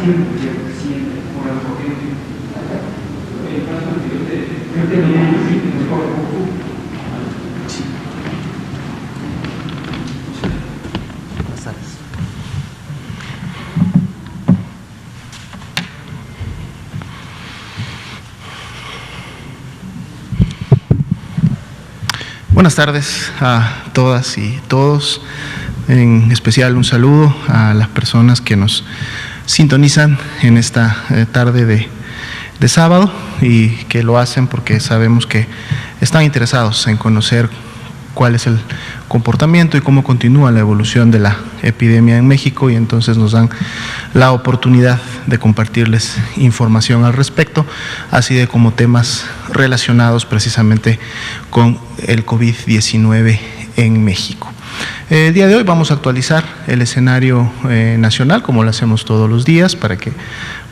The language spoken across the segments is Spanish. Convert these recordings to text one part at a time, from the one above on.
paciente, ¿cierto? Siente por la corriente. El caso anterior de mejor. Sí. Buenas tardes. Buenas tardes a todas y todos, en especial un saludo a las personas que nos sintonizan en esta tarde de sábado y que lo hacen porque sabemos que están interesados en conocer cuál es el comportamiento y cómo continúa la evolución de la epidemia en México, y entonces nos dan la oportunidad de compartirles información al respecto, así de como temas relacionados precisamente con el COVID-19 en México. El día de hoy vamos a actualizar el escenario nacional, como lo hacemos todos los días, para que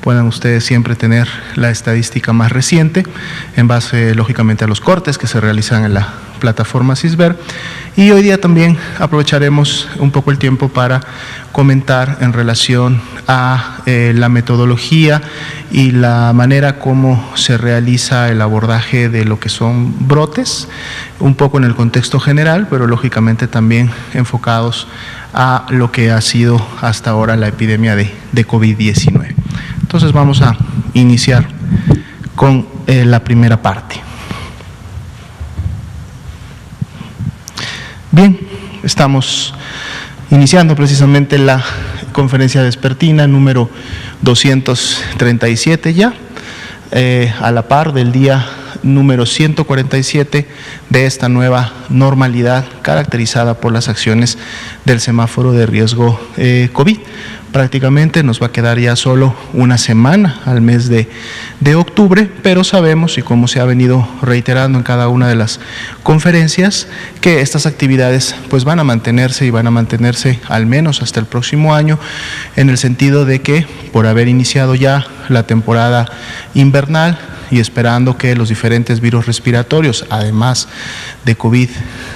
puedan ustedes siempre tener la estadística más reciente, en base lógicamente a los cortes que se realizan en la plataforma Cisber. Y hoy día también aprovecharemos un poco el tiempo para comentar en relación a la metodología y la manera como se realiza el abordaje de lo que son brotes, un poco en el contexto general, pero lógicamente también enfocados a lo que ha sido hasta ahora la epidemia de COVID-19. Entonces vamos a iniciar con la primera parte. Bien, estamos iniciando precisamente la conferencia vespertina número 237 ya, a la par del día número 147 de esta nueva normalidad caracterizada por las acciones del semáforo de riesgo COVID. Prácticamente nos va a quedar ya solo una semana al mes de octubre, pero sabemos, y como se ha venido reiterando en cada una de las conferencias, que estas actividades pues van a mantenerse y van a mantenerse al menos hasta el próximo año, en el sentido de que por haber iniciado ya la temporada invernal y esperando que los diferentes virus respiratorios, además de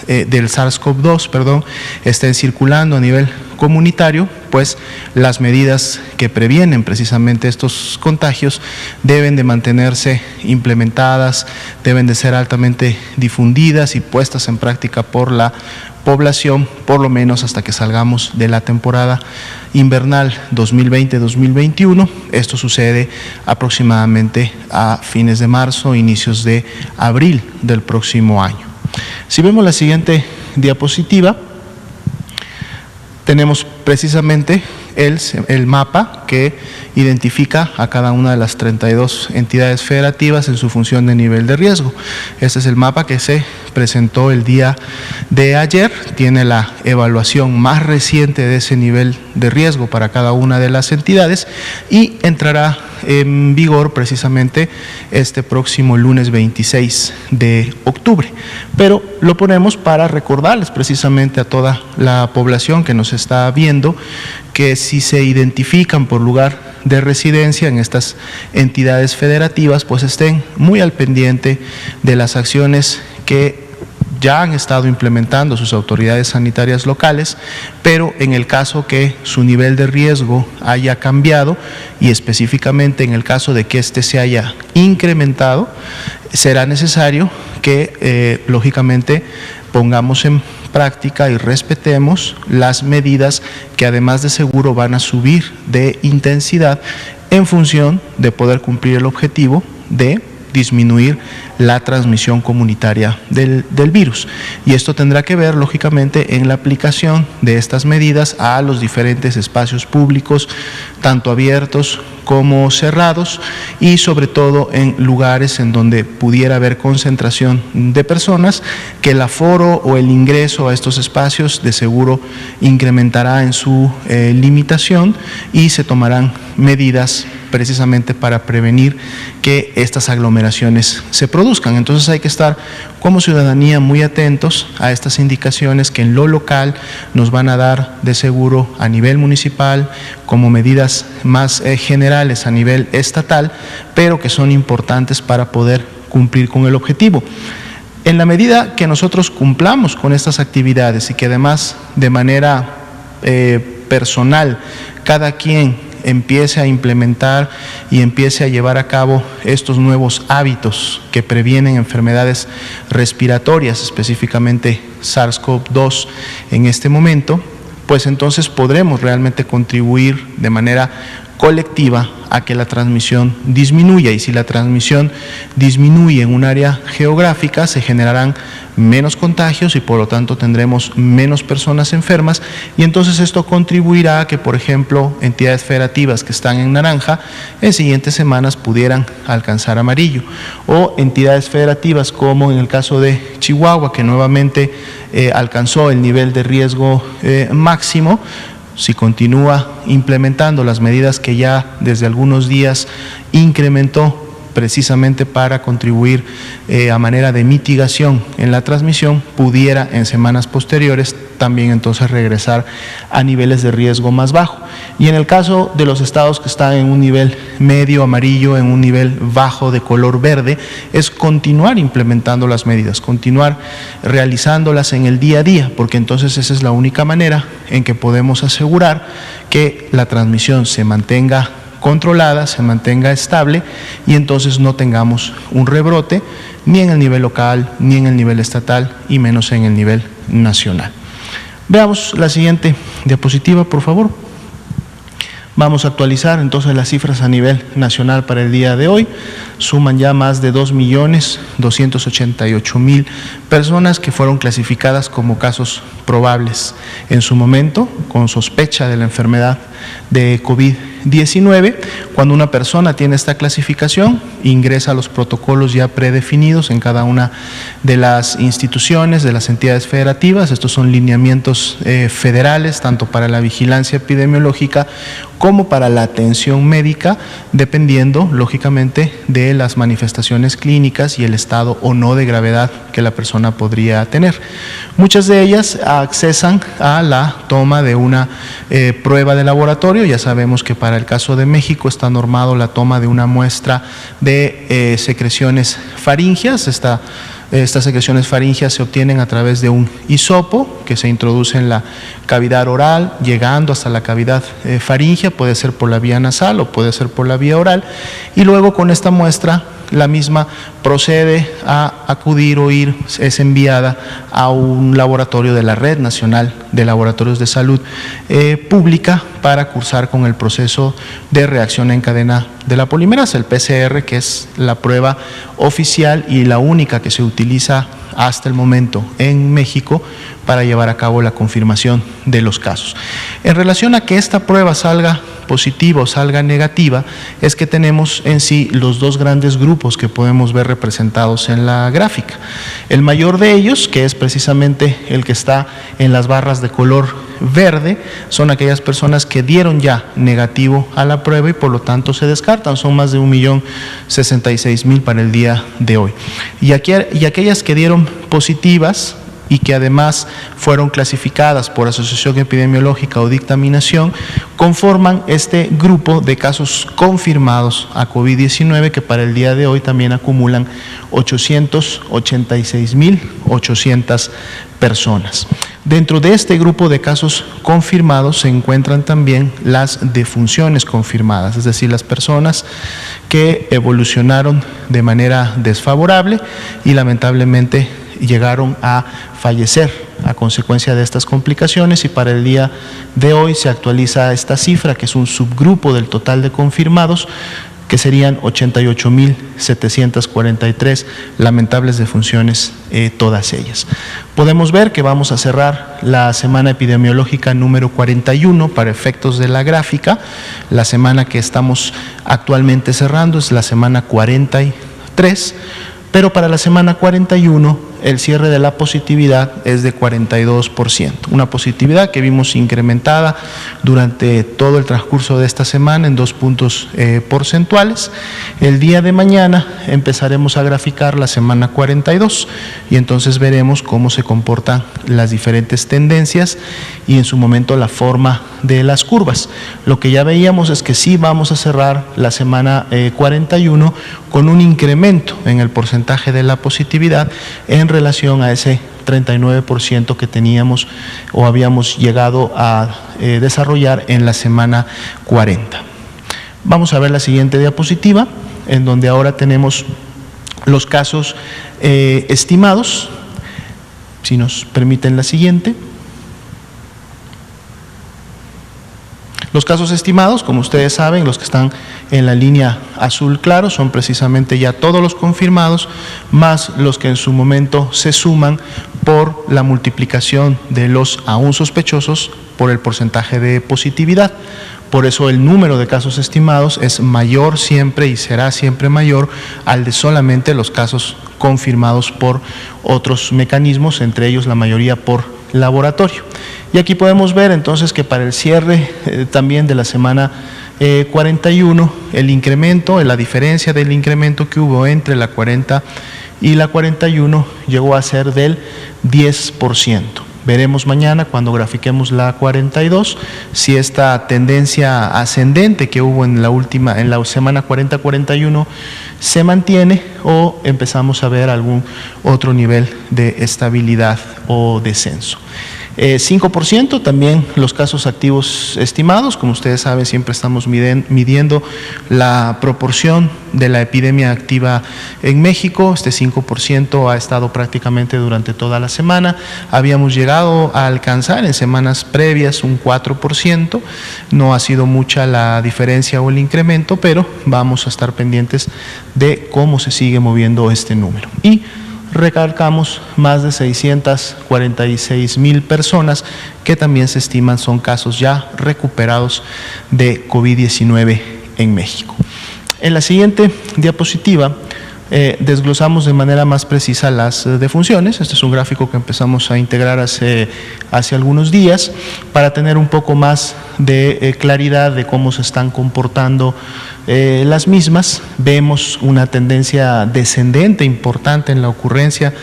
del SARS-CoV-2, estén circulando a nivel comunitario, pues las medidas que previenen precisamente estos contagios deben de mantenerse implementadas, deben de ser altamente difundidas y puestas en práctica por la población, por lo menos hasta que salgamos de la temporada invernal 2020-2021. Esto sucede aproximadamente a fines de marzo, inicios de abril del próximo año. Si vemos la siguiente diapositiva, tenemos precisamente el mapa que identifica a cada una de las 32 entidades federativas en su función de nivel de riesgo. Este es el mapa que se presentó el día de ayer, tiene la evaluación más reciente de ese nivel de riesgo para cada una de las entidades y entrará en vigor precisamente este próximo lunes 26 de octubre. Pero lo ponemos para recordarles precisamente a toda la población que nos está viendo que si se identifican por lugar de residencia en estas entidades federativas, pues estén muy al pendiente de las acciones que ya han estado implementando sus autoridades sanitarias locales, pero en el caso que su nivel de riesgo haya cambiado y específicamente en el caso de que éste se haya incrementado, será necesario que lógicamente pongamos en práctica y respetemos las medidas que además de seguro van a subir de intensidad en función de poder cumplir el objetivo de disminuir la transmisión comunitaria del virus. Y esto tendrá que ver, lógicamente, en la aplicación de estas medidas a los diferentes espacios públicos, tanto abiertos como cerrados, y sobre todo en lugares en donde pudiera haber concentración de personas, que el aforo o el ingreso a estos espacios de seguro incrementará en su limitación y se tomarán medidas precisamente para prevenir que estas aglomeraciones se produzcan. Entonces hay que estar como ciudadanía muy atentos a estas indicaciones que en lo local nos van a dar de seguro a nivel municipal, como medidas más generales a nivel estatal, pero que son importantes para poder cumplir con el objetivo. En la medida que nosotros cumplamos con estas actividades y que además de manera personal cada quien empiece a implementar y empiece a llevar a cabo estos nuevos hábitos que previenen enfermedades respiratorias, específicamente SARS-CoV-2 en este momento, pues entonces podremos realmente contribuir de manera colectiva a que la transmisión disminuya, y si la transmisión disminuye en un área geográfica se generarán menos contagios y por lo tanto tendremos menos personas enfermas, y entonces esto contribuirá a que, por ejemplo, entidades federativas que están en naranja en siguientes semanas pudieran alcanzar amarillo, o entidades federativas como en el caso de Chihuahua, que nuevamente alcanzó el nivel de riesgo máximo. Si continúa implementando las medidas que ya desde algunos días incrementó precisamente para contribuir a manera de mitigación en la transmisión, pudiera en semanas posteriores también entonces regresar a niveles de riesgo más bajo. Y en el caso de los estados que están en un nivel medio amarillo, en un nivel bajo de color verde, es continuar implementando las medidas, continuar realizándolas en el día a día, porque entonces esa es la única manera en que podemos asegurar que la transmisión se mantenga controlada, se mantenga estable y entonces no tengamos un rebrote ni en el nivel local, ni en el nivel estatal y menos en el nivel nacional. Veamos la siguiente diapositiva, por favor. Vamos a actualizar entonces las cifras a nivel nacional para el día de hoy. Suman ya más de 2.288.000 personas que fueron clasificadas como casos probables en su momento, con sospecha de la enfermedad de COVID-19. Cuando una persona tiene esta clasificación, ingresa a los protocolos ya predefinidos en cada una de las instituciones, de las entidades federativas. Estos son lineamientos federales, tanto para la vigilancia epidemiológica como para la atención médica, dependiendo, lógicamente, de las manifestaciones clínicas y el estado o no de gravedad que la persona podría tener. Muchas de ellas accesan a la toma de una prueba de laboratorio. Ya sabemos que para el caso de México está normado la toma de una muestra de secreciones faringias. Estas secreciones faringias se obtienen a través de un hisopo que se introduce en la cavidad oral, llegando hasta la cavidad faríngea, puede ser por la vía nasal o puede ser por la vía oral, y luego con esta muestra la misma procede a acudir o es enviada a un laboratorio de la Red Nacional de Laboratorios de Salud Pública para cursar con el proceso de reacción en cadena de la polimerasa, el PCR, que es la prueba oficial y la única que se utiliza hasta el momento en México para llevar a cabo la confirmación de los casos. En relación a que esta prueba salga positiva o salga negativa, es que tenemos en sí los dos grandes grupos que podemos ver representados en la gráfica. El mayor de ellos, que es precisamente el que está en las barras de color verde, son aquellas personas que dieron ya negativo a la prueba y por lo tanto se descartan. Son más de 1.066.000 para el día de hoy. Y aquellas que dieron positivas y que además fueron clasificadas por asociación epidemiológica o dictaminación, conforman este grupo de casos confirmados a COVID-19 que para el día de hoy también acumulan 886.800 personas. Dentro de este grupo de casos confirmados se encuentran también las defunciones confirmadas, es decir, las personas que evolucionaron de manera desfavorable y lamentablemente llegaron a fallecer a consecuencia de estas complicaciones, y para el día de hoy se actualiza esta cifra, que es un subgrupo del total de confirmados, que serían 88.743 lamentables defunciones, todas ellas. Podemos ver que vamos a cerrar la semana epidemiológica número 41 para efectos de la gráfica. La semana que estamos actualmente cerrando es la semana 43, pero para la semana 41 el cierre de la positividad es de 42%, una positividad que vimos incrementada durante todo el transcurso de esta semana en 2 puntos porcentuales. El día de mañana empezaremos a graficar la semana 42 y entonces veremos cómo se comportan las diferentes tendencias y en su momento la forma de las curvas. Lo que ya veíamos es que sí vamos a cerrar la semana 41 con un incremento en el porcentaje de la positividad en relación a ese 39% que teníamos o habíamos llegado a desarrollar en la semana 40. Vamos a ver la siguiente diapositiva, en donde ahora tenemos los casos estimados. Si nos permiten la siguiente. Los casos estimados, como ustedes saben, los que están en la línea azul claro, son precisamente ya todos los confirmados, más los que en su momento se suman por la multiplicación de los aún sospechosos por el porcentaje de positividad. Por eso el número de casos estimados es mayor siempre y será siempre mayor al de solamente los casos confirmados por otros mecanismos, entre ellos la mayoría por laboratorio. Y aquí podemos ver entonces que para el cierre también de la semana 41, el incremento, la diferencia del incremento que hubo entre la 40 y la 41 llegó a ser del 10%. Veremos mañana cuando grafiquemos la 42 si esta tendencia ascendente que hubo en la semana 40-41 se mantiene o empezamos a ver algún otro nivel de estabilidad o descenso. 5% también los casos activos estimados. Como ustedes saben, siempre estamos midiendo la proporción de la epidemia activa en México. Este 5% ha estado prácticamente durante toda la semana. Habíamos llegado a alcanzar en semanas previas un 4%. No ha sido mucha la diferencia o el incremento, pero vamos a estar pendientes de cómo se sigue moviendo este número. Y recalcamos más de 646,000 personas que también se estiman son casos ya recuperados de COVID-19 en México. En la siguiente diapositiva desglosamos de manera más precisa las defunciones. Este es un gráfico que empezamos a integrar hace algunos días para tener un poco más de claridad de cómo se están comportando las mismas. Vemos una tendencia descendente importante en la ocurrencia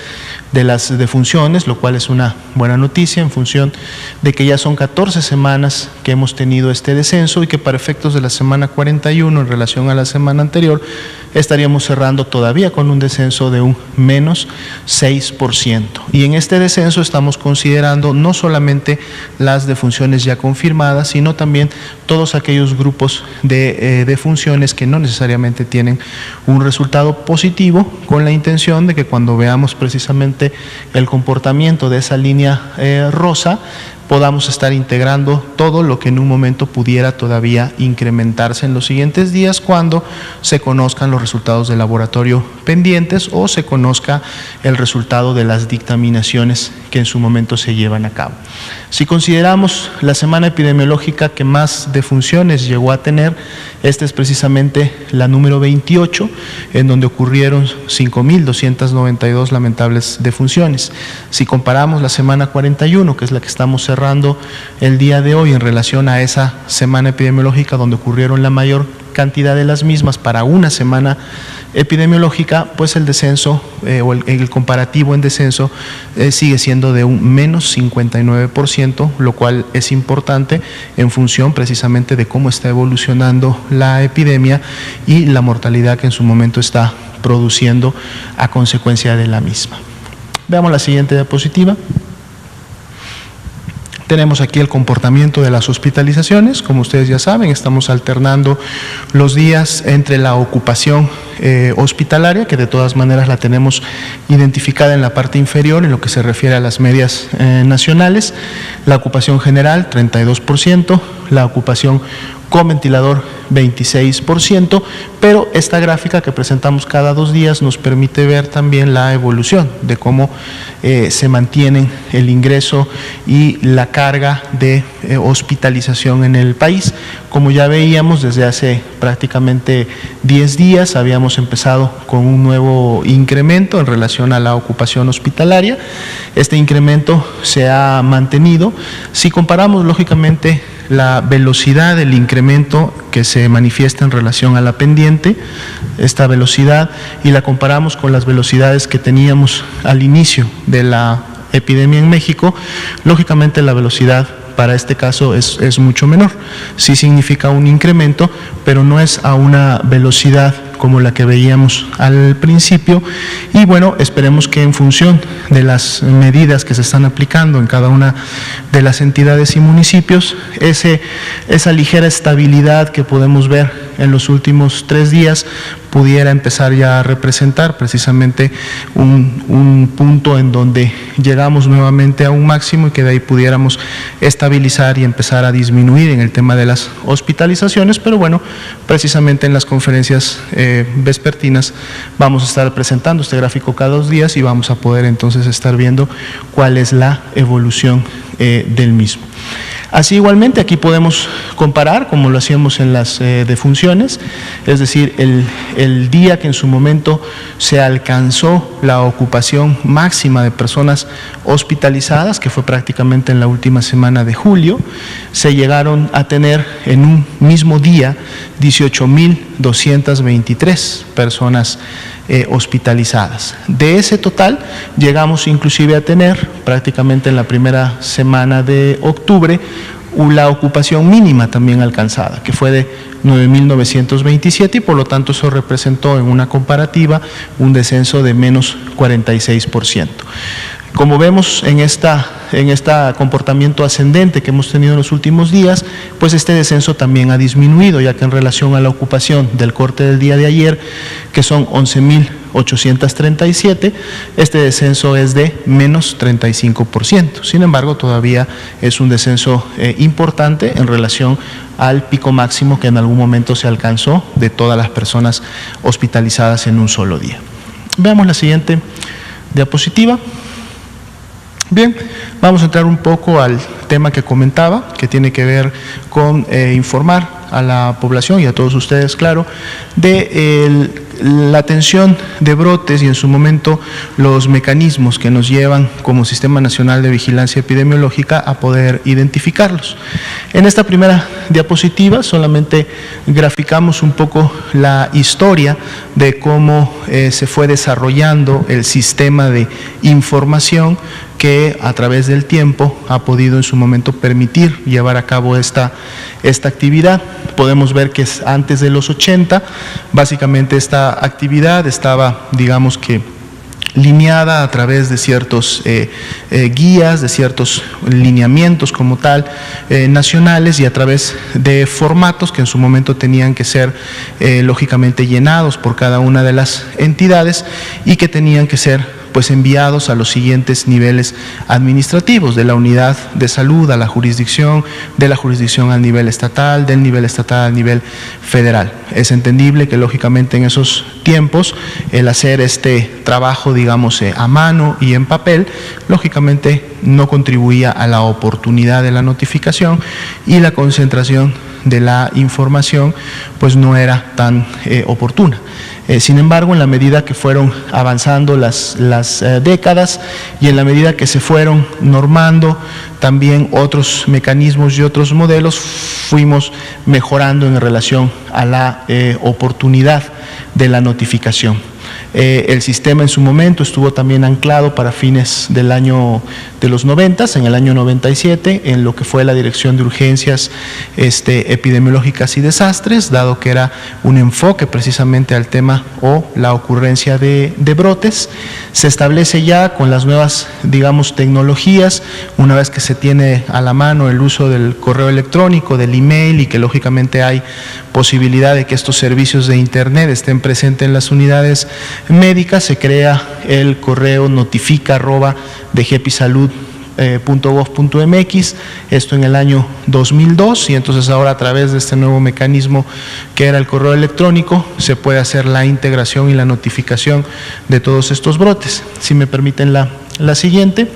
de las defunciones, lo cual es una buena noticia en función de que ya son 14 semanas que hemos tenido este descenso y que para efectos de la semana 41 en relación a la semana anterior estaríamos cerrando todavía con un descenso de un menos 6%. Y en este descenso estamos considerando no solamente las defunciones ya confirmadas, sino también todos aquellos grupos de defunciones que no necesariamente tienen un resultado positivo, con la intención de que cuando veamos precisamente el comportamiento de esa línea rosa, podamos estar integrando todo lo que en un momento pudiera todavía incrementarse en los siguientes días cuando se conozcan los resultados de laboratorio pendientes o se conozca el resultado de las dictaminaciones que en su momento se llevan a cabo. Si consideramos la semana epidemiológica que más defunciones llegó a tener, esta es precisamente la número 28, en donde ocurrieron 5,292 lamentables defunciones. Si comparamos la semana 41, que es la que estamos cerrando el día de hoy en relación a esa semana epidemiológica donde ocurrieron la mayor cantidad de las mismas para una semana epidemiológica, pues el descenso o el comparativo en descenso sigue siendo de un menos 59%, lo cual es importante en función precisamente de cómo está evolucionando la epidemia y la mortalidad que en su momento está produciendo a consecuencia de la misma. Veamos la siguiente diapositiva. Tenemos aquí el comportamiento de las hospitalizaciones. Como ustedes ya saben, estamos alternando los días entre la ocupación hospitalaria, que de todas maneras la tenemos identificada en la parte inferior en lo que se refiere a las medias nacionales, la ocupación general 32%, la ocupación con ventilador 26%, pero esta gráfica que presentamos cada 2 días nos permite ver también la evolución de cómo se mantienen el ingreso y la carga de hospitalización en el país. Como ya veíamos, desde hace prácticamente 10 días habíamos empezado con un nuevo incremento en relación a la ocupación hospitalaria. Este incremento se ha mantenido. Si comparamos lógicamente la velocidad del incremento que se manifiesta en relación a la pendiente, esta velocidad, y la comparamos con las velocidades que teníamos al inicio de la epidemia en México, lógicamente la velocidad para este caso es mucho menor. Sí significa un incremento, pero no es a una velocidad como la que veíamos al principio. Y bueno, esperemos que en función de las medidas que se están aplicando en cada una de las entidades y municipios, esa ligera estabilidad que podemos ver en los últimos 3 días pudiera empezar ya a representar precisamente un punto en donde llegamos nuevamente a un máximo y que de ahí pudiéramos estabilizar y empezar a disminuir en el tema de las hospitalizaciones. Pero bueno, precisamente en las conferencias vespertinas vamos a estar presentando este gráfico cada 2 días y vamos a poder entonces estar viendo cuál es la evolución del mismo. Así igualmente aquí podemos comparar como lo hacíamos en las defunciones, es decir, el día que en su momento se alcanzó la ocupación máxima de personas hospitalizadas, que fue prácticamente en la última semana de julio, se llegaron a tener en un mismo día 18.223 personas hospitalizadas. De ese total llegamos inclusive a tener prácticamente en la primera semana de octubre la ocupación mínima también alcanzada, que fue de 9.927 y por lo tanto eso representó en una comparativa un descenso de menos 46%. Como vemos en este comportamiento ascendente que hemos tenido en los últimos días, pues este descenso también ha disminuido, ya que en relación a la ocupación del corte del día de ayer, que son 11.837, este descenso es de menos 35%. Sin embargo, todavía es un descenso importante en relación al pico máximo que en algún momento se alcanzó de todas las personas hospitalizadas en un solo día. Veamos la siguiente diapositiva. Bien, vamos a entrar un poco al tema que comentaba, que tiene que ver con informar a la población y a todos ustedes, claro, de la atención de brotes y en su momento los mecanismos que nos llevan como Sistema Nacional de Vigilancia Epidemiológica a poder identificarlos. En esta primera diapositiva solamente graficamos un poco la historia de cómo se fue desarrollando el sistema de información que a través del tiempo ha podido en su momento permitir llevar a cabo esta actividad. Podemos ver que antes de los 80, básicamente esta actividad estaba, digamos que, lineada a través de ciertos guías, de ciertos lineamientos como tal, nacionales, y a través de formatos que en su momento tenían que ser lógicamente llenados por cada una de las entidades y que tenían que ser pues enviados a los siguientes niveles administrativos, de la unidad de salud a la jurisdicción, de la jurisdicción al nivel estatal, del nivel estatal al nivel federal. Es entendible que lógicamente en esos tiempos el hacer este trabajo, digamos, a mano y en papel, lógicamente no contribuía a la oportunidad de la notificación y la concentración de la información pues no era tan oportuna. Sin embargo, en la medida que fueron avanzando las décadas y en la medida que se fueron normando también otros mecanismos y otros modelos, fuimos mejorando en relación a la oportunidad de la notificación. El sistema en su momento estuvo también anclado para fines del año de los 90, en el año 97, en lo que fue la Dirección de Urgencias Epidemiológicas y Desastres, dado que era un enfoque precisamente al tema o la ocurrencia de brotes. Se establece ya con las nuevas, digamos, tecnologías, una vez que se tiene a la mano el uso del correo electrónico, del email, y que lógicamente hay posibilidad de que estos servicios de internet estén presentes en las unidades médicas, se crea el correo notifica@dgpisalud.gov.mx, esto en el año 2002, y entonces ahora a través de este nuevo mecanismo que era el correo electrónico se puede hacer la integración y la notificación de todos estos brotes. Si me permiten la siguiente.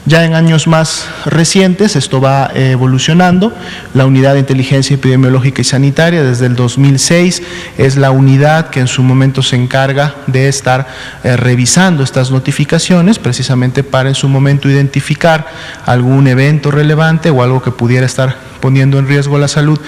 Ya en años más recientes esto va evolucionando. La Unidad de Inteligencia Epidemiológica y Sanitaria desde el 2006 es la unidad que en su momento se encarga de estar revisando estas notificaciones, precisamente para en su momento identificar algún evento relevante o algo que pudiera estar poniendo en riesgo la salud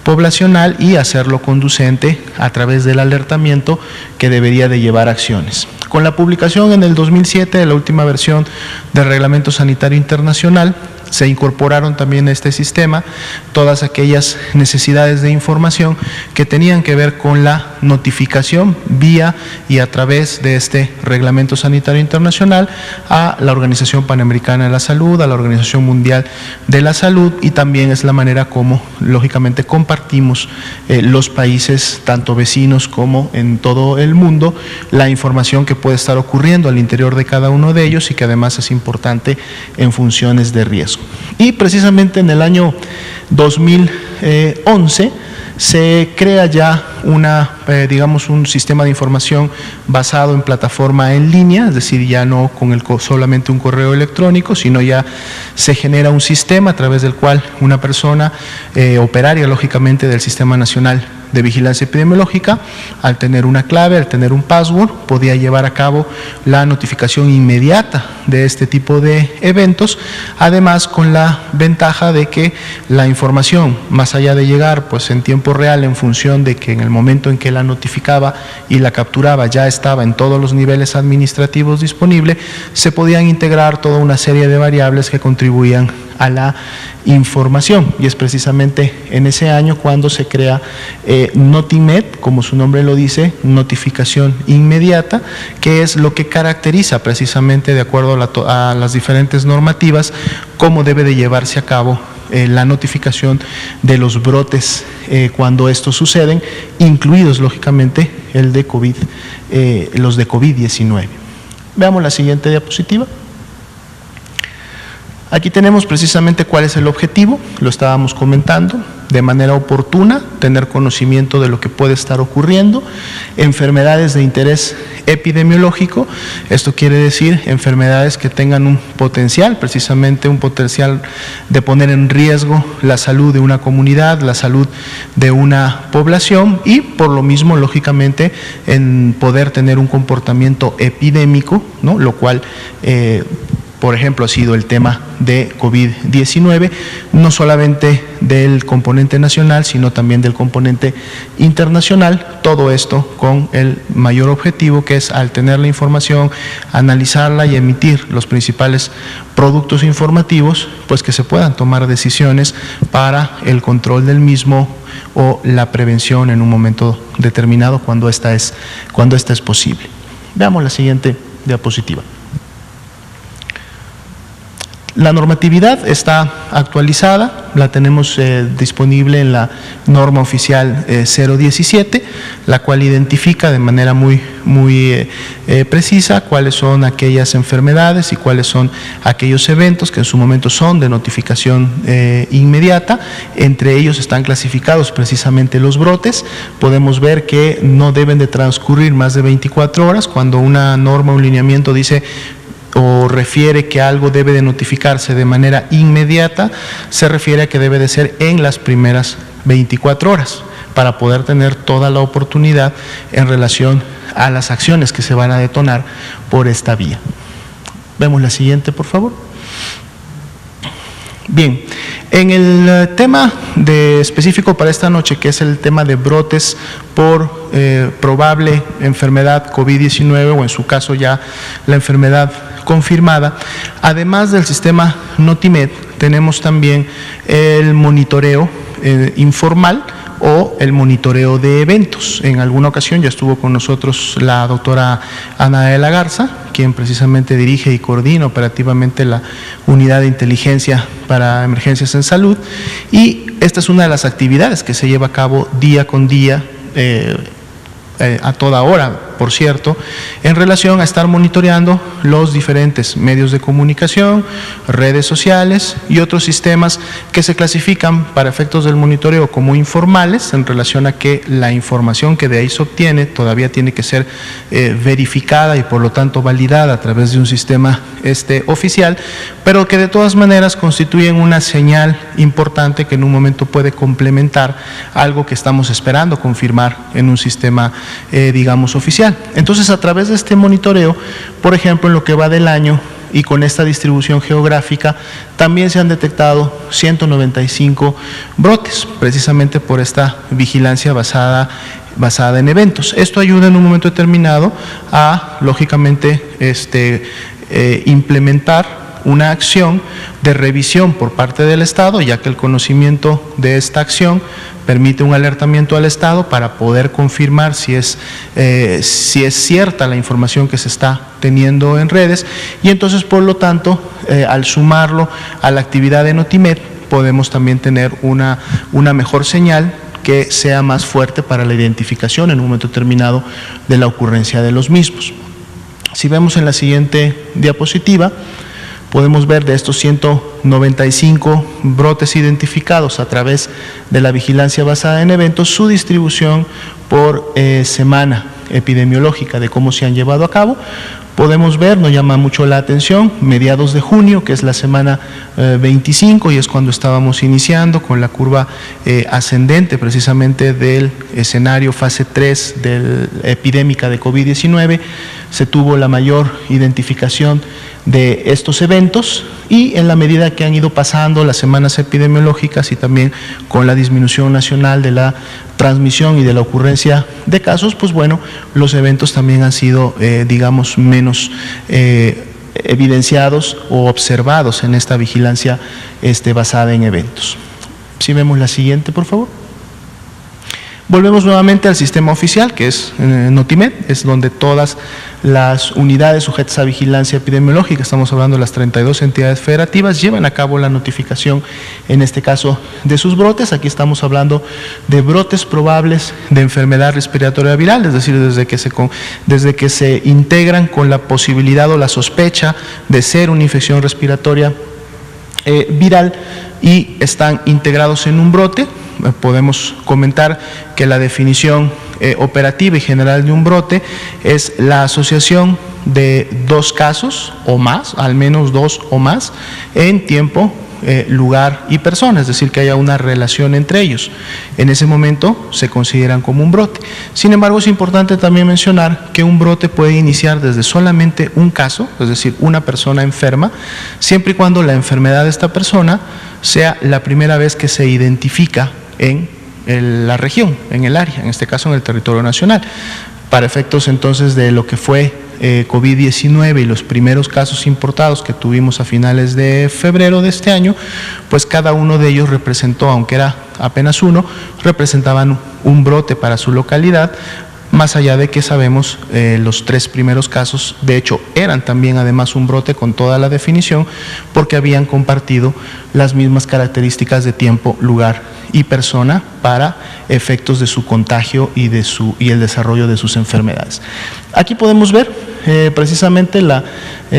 poblacional y hacerlo conducente a través del alertamiento que debería de llevar acciones. Con la publicación en el 2007 de la última versión del Reglamento Sanitario Internacional, se incorporaron también a este sistema todas aquellas necesidades de información que tenían que ver con la notificación vía y a través de este Reglamento Sanitario Internacional a la Organización Panamericana de la Salud, a la Organización Mundial de la Salud, y también es la manera como lógicamente compartimos los países, tanto vecinos como en todo el mundo, la información que puede estar ocurriendo al interior de cada uno de ellos y que además es importante en funciones de riesgo. Y precisamente en el año 2011 se crea ya digamos un sistema de información basado en plataforma en línea, es decir, ya no con solamente un correo electrónico, sino ya se genera un sistema a través del cual una persona operaria, lógicamente, del Sistema Nacional de Vigilancia Epidemiológica, al tener una clave, al tener un password, podía llevar a cabo la notificación inmediata de este tipo de eventos, además con la ventaja de que la información, más allá de llegar pues en tiempo real, en función de que en el momento en que la notificaba y la capturaba ya estaba en todos los niveles administrativos disponible, se podían integrar toda una serie de variables que contribuían a la información, y es precisamente en ese año cuando se crea Notimet, como su nombre lo dice, notificación inmediata, que es lo que caracteriza precisamente, de acuerdo a las diferentes normativas, cómo debe de llevarse a cabo la notificación de los brotes cuando estos suceden, incluidos lógicamente el de los de COVID-19. Veamos la siguiente diapositiva. Aquí tenemos precisamente cuál es el objetivo, lo estábamos comentando, de manera oportuna, tener conocimiento de lo que puede estar ocurriendo, enfermedades de interés epidemiológico, esto quiere decir enfermedades que tengan un potencial, precisamente un potencial de poner en riesgo la salud de una comunidad, la salud de una población, y por lo mismo, lógicamente, en poder tener un comportamiento epidémico, ¿no? Lo cual por ejemplo, ha sido el tema de COVID-19, no solamente del componente nacional, sino también del componente internacional, todo esto con el mayor objetivo, que es, al tener la información, analizarla y emitir los principales productos informativos, pues que se puedan tomar decisiones para el control del mismo o la prevención en un momento determinado cuando esta es posible. Veamos la siguiente diapositiva. La normatividad está actualizada, la tenemos disponible en la norma oficial 017, la cual identifica de manera muy precisa cuáles son aquellas enfermedades y cuáles son aquellos eventos que en su momento son de notificación inmediata. Entre ellos están clasificados precisamente los brotes. Podemos ver que no deben de transcurrir más de 24 horas. Cuando una norma o un lineamiento dice o refiere que algo debe de notificarse de manera inmediata, se refiere a que debe de ser en las primeras 24 horas para poder tener toda la oportunidad en relación a las acciones que se van a detonar por esta vía. Vemos la siguiente, por favor. Bien, en el tema específico para esta noche, que es el tema de brotes por probable enfermedad COVID-19, o en su caso ya la enfermedad confirmada, además del sistema Notimet, tenemos también el monitoreo informal o el monitoreo de eventos. En alguna ocasión ya estuvo con nosotros la doctora Ana de la Garza, quien precisamente dirige y coordina operativamente la unidad de inteligencia para emergencias en salud, y esta es una de las actividades que se lleva a cabo día con día, a toda hora, por cierto, en relación a estar monitoreando los diferentes medios de comunicación, redes sociales y otros sistemas que se clasifican para efectos del monitoreo como informales, en relación a que la información que de ahí se obtiene todavía tiene que ser verificada y por lo tanto validada a través de un sistema oficial, pero que de todas maneras constituyen una señal importante que en un momento puede complementar algo que estamos esperando confirmar en un sistema digamos oficial. Entonces, a través de este monitoreo, por ejemplo, en lo que va del año y con esta distribución geográfica, también se han detectado 195 brotes, precisamente por esta vigilancia basada en eventos. Esto ayuda en un momento determinado a, lógicamente, implementar una acción de revisión por parte del Estado, ya que el conocimiento de esta acción permite un alertamiento al Estado para poder confirmar si es cierta la información que se está teniendo en redes, y entonces, por lo tanto, al sumarlo a la actividad de Notimed, podemos también tener una mejor señal que sea más fuerte para la identificación en un momento determinado de la ocurrencia de los mismos. Si vemos en la siguiente diapositiva, podemos ver de estos 195 brotes identificados a través de la vigilancia basada en eventos, su distribución por semana epidemiológica de cómo se han llevado a cabo. Podemos ver, nos llama mucho la atención, mediados de junio, que es la semana 25, y es cuando estábamos iniciando con la curva ascendente precisamente del escenario fase 3 epidémica de COVID-19, se tuvo la mayor identificación de estos eventos, y en la medida que han ido pasando las semanas epidemiológicas y también con la disminución nacional de la transmisión y de la ocurrencia de casos, pues bueno, los eventos también han sido, digamos, menos evidenciados o observados en esta vigilancia basada en eventos. Si vemos la siguiente, por favor. Volvemos nuevamente al sistema oficial, que es Notimed, es donde todas las unidades sujetas a vigilancia epidemiológica, estamos hablando de las 32 entidades federativas, llevan a cabo la notificación, en este caso, de sus brotes. Aquí estamos hablando de brotes probables de enfermedad respiratoria viral, es decir, desde que se integran con la posibilidad o la sospecha de ser una infección respiratoria viral y están integrados en un brote. Podemos comentar que la definición operativa y general de un brote es la asociación de dos casos o más, al menos dos o más, en tiempo, lugar y persona, es decir, que haya una relación entre ellos. En ese momento se consideran como un brote. Sin embargo, es importante también mencionar que un brote puede iniciar desde solamente un caso, es decir, una persona enferma, siempre y cuando la enfermedad de esta persona sea la primera vez que se identifica en la región, en el área, en este caso en el territorio nacional. Para efectos entonces de lo que fue COVID-19 y los primeros casos importados que tuvimos a finales de febrero de este año, pues cada uno de ellos representó, aunque era apenas uno, representaban un brote para su localidad, más allá de que sabemos los tres primeros casos, de hecho, eran también además un brote con toda la definición, porque habían compartido las mismas características de tiempo, lugar y persona para efectos de su contagio y el desarrollo de sus enfermedades. Aquí podemos ver precisamente la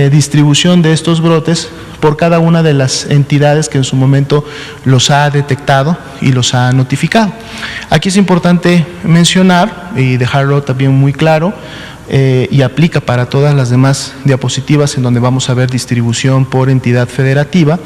distribución de estos brotes por cada una de las entidades que en su momento los ha detectado y los ha notificado. Aquí es importante mencionar y dejarlo también muy claro, y aplica para todas las demás diapositivas en donde vamos a ver distribución por entidad federativa,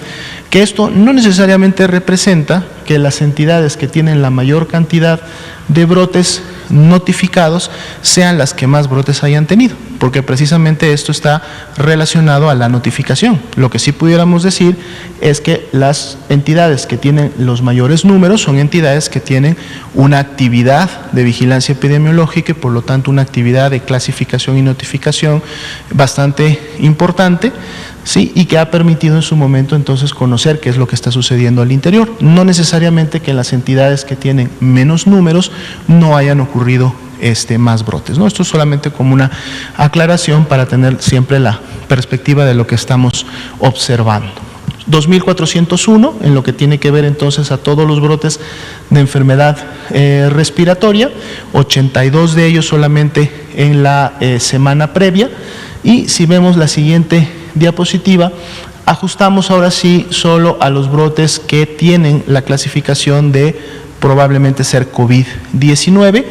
que esto no necesariamente representa que las entidades que tienen la mayor cantidad de brotes notificados sean las que más brotes hayan tenido, porque precisamente esto está relacionado a la notificación. Lo que sí pudiéramos decir es que las entidades que tienen los mayores números son entidades que tienen una actividad de vigilancia epidemiológica y por lo tanto una actividad de clasificación y notificación bastante importante, ¿sí? Y que ha permitido en su momento entonces conocer qué es lo que está sucediendo al interior. No necesariamente que en las entidades que tienen menos números no hayan ocurrido más brotes, ¿no? Esto es solamente como una aclaración para tener siempre la perspectiva de lo que estamos observando. 2.401 en lo que tiene que ver entonces a todos los brotes de enfermedad respiratoria, 82 de ellos solamente en la semana previa. Y si vemos la siguiente diapositiva, ajustamos ahora sí solo a los brotes que tienen la clasificación de probablemente ser COVID-19.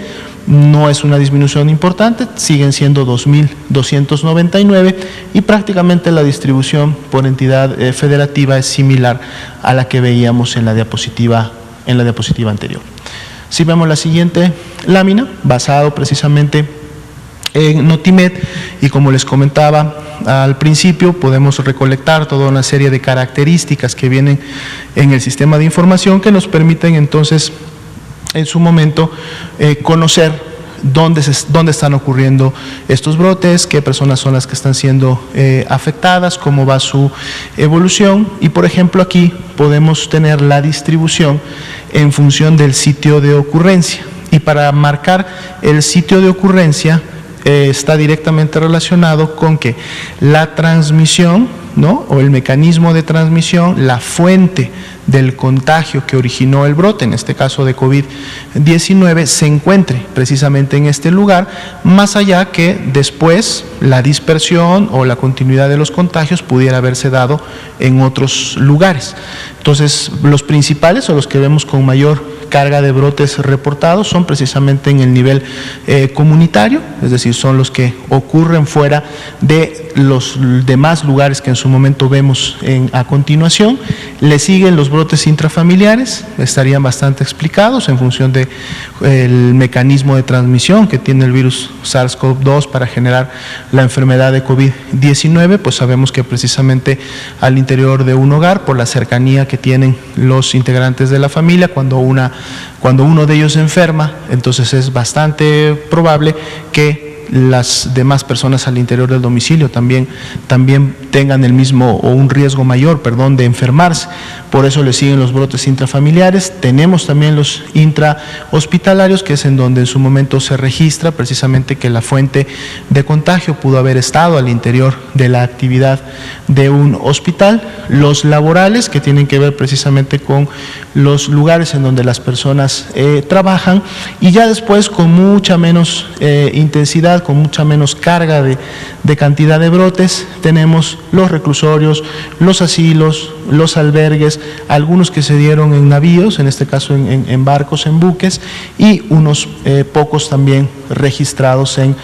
No es una disminución importante, siguen siendo 2.299 y prácticamente la distribución por entidad federativa es similar a la que veíamos en la diapositiva anterior. Si vemos la siguiente lámina, basado precisamente en Notimed, y como les comentaba al principio, podemos recolectar toda una serie de características que vienen en el sistema de información que nos permiten entonces en su momento conocer dónde están ocurriendo estos brotes, qué personas son las que están siendo afectadas, cómo va su evolución. Y por ejemplo aquí podemos tener la distribución en función del sitio de ocurrencia. Y para marcar el sitio de ocurrencia está directamente relacionado con que la transmisión, ¿no?, o el mecanismo de transmisión, la fuente del contagio que originó el brote, en este caso de COVID-19, se encuentre precisamente en este lugar, más allá que después la dispersión o la continuidad de los contagios pudiera haberse dado en otros lugares. Entonces, los principales o los que vemos con mayor carga de brotes reportados son precisamente en el nivel comunitario, es decir, son los que ocurren fuera de los demás lugares que en su momento vemos a continuación. Le siguen los brotes intrafamiliares, estarían bastante explicados en función del mecanismo de transmisión que tiene el virus SARS-CoV-2 para generar la enfermedad de COVID-19, pues sabemos que precisamente al interior de un hogar, por la cercanía que tienen los integrantes de la familia, cuando uno de ellos se enferma, entonces es bastante probable que las demás personas al interior del domicilio también tengan el mismo o un riesgo mayor, de enfermarse. Por eso le siguen los brotes intrafamiliares. Tenemos también los intrahospitalarios, que es en donde en su momento se registra precisamente que la fuente de contagio pudo haber estado al interior de la actividad de un hospital. Los laborales, que tienen que ver precisamente con los lugares en donde las personas trabajan, y ya después con mucha menos intensidad, con mucha menos carga de cantidad de brotes, tenemos los reclusorios, los asilos, los albergues, algunos que se dieron en navíos, en este caso en barcos, en buques, y unos pocos también registrados en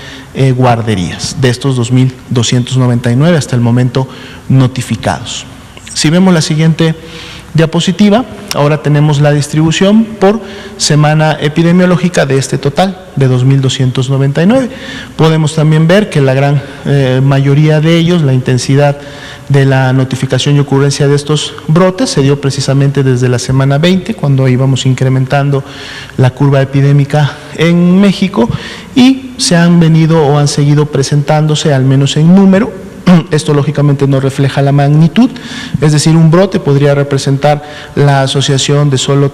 guarderías, de estos 2.299 hasta el momento notificados. Si vemos la siguiente diapositiva, ahora tenemos la distribución por semana epidemiológica de este total de 2.299. Podemos también ver que la gran mayoría de ellos, la intensidad de la notificación y ocurrencia de estos brotes se dio precisamente desde la semana 20, cuando íbamos incrementando la curva epidémica en México, y se han venido o han seguido presentándose, al menos en número. Esto lógicamente no refleja la magnitud, es decir, un brote podría representar la asociación de solo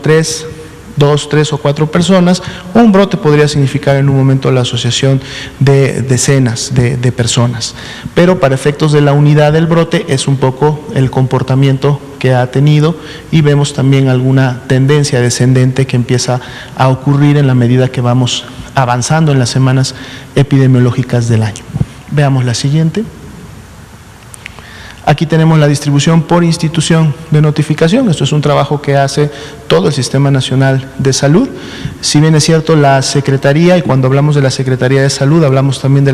2, 3 o 4 personas, o un brote podría significar en un momento la asociación de decenas de personas. Pero para efectos de la unidad del brote es un poco el comportamiento que ha tenido, y vemos también alguna tendencia descendente que empieza a ocurrir en la medida que vamos avanzando en las semanas epidemiológicas del año. Veamos la siguiente. Aquí tenemos la distribución por institución de notificación. Esto es un trabajo que hace todo el Sistema Nacional de Salud. Si bien es cierto, la Secretaría, y cuando hablamos de la Secretaría de Salud, hablamos también de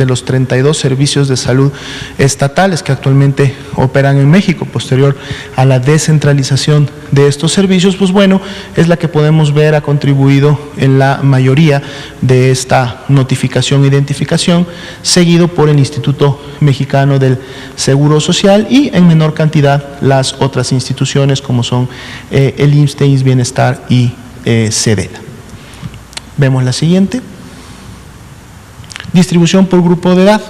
los 32 servicios de salud estatales que actualmente operan en México, posterior a la descentralización de estos servicios, pues bueno, es la que podemos ver ha contribuido en la mayoría de esta notificación e identificación, seguido por el Instituto Mexicano del Seguro Social, y en menor cantidad las otras instituciones como son el IMSS, IMSS Bienestar y SEDENA. Vemos la siguiente. Distribución por grupo de edad.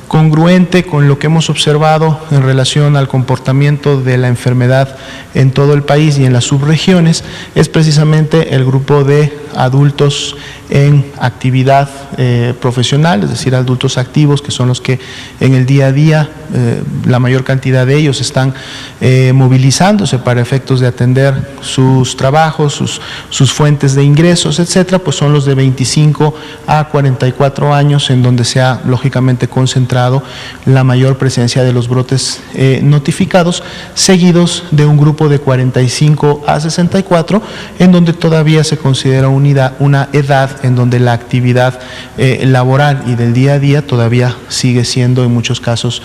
Congruente con lo que hemos observado en relación al comportamiento de la enfermedad en todo el país y en las subregiones, es precisamente el grupo de adultos en actividad profesional, es decir, adultos activos, que son los que en el día a día, la mayor cantidad de ellos están movilizándose para efectos de atender sus trabajos, sus fuentes de ingresos, etcétera, pues son los de 25 a 44 años, en donde se ha lógicamente concentrado la mayor presencia de los brotes notificados, seguidos de un grupo de 45 a 64, en donde todavía se considera una edad en donde la actividad laboral y del día a día todavía sigue siendo en muchos casos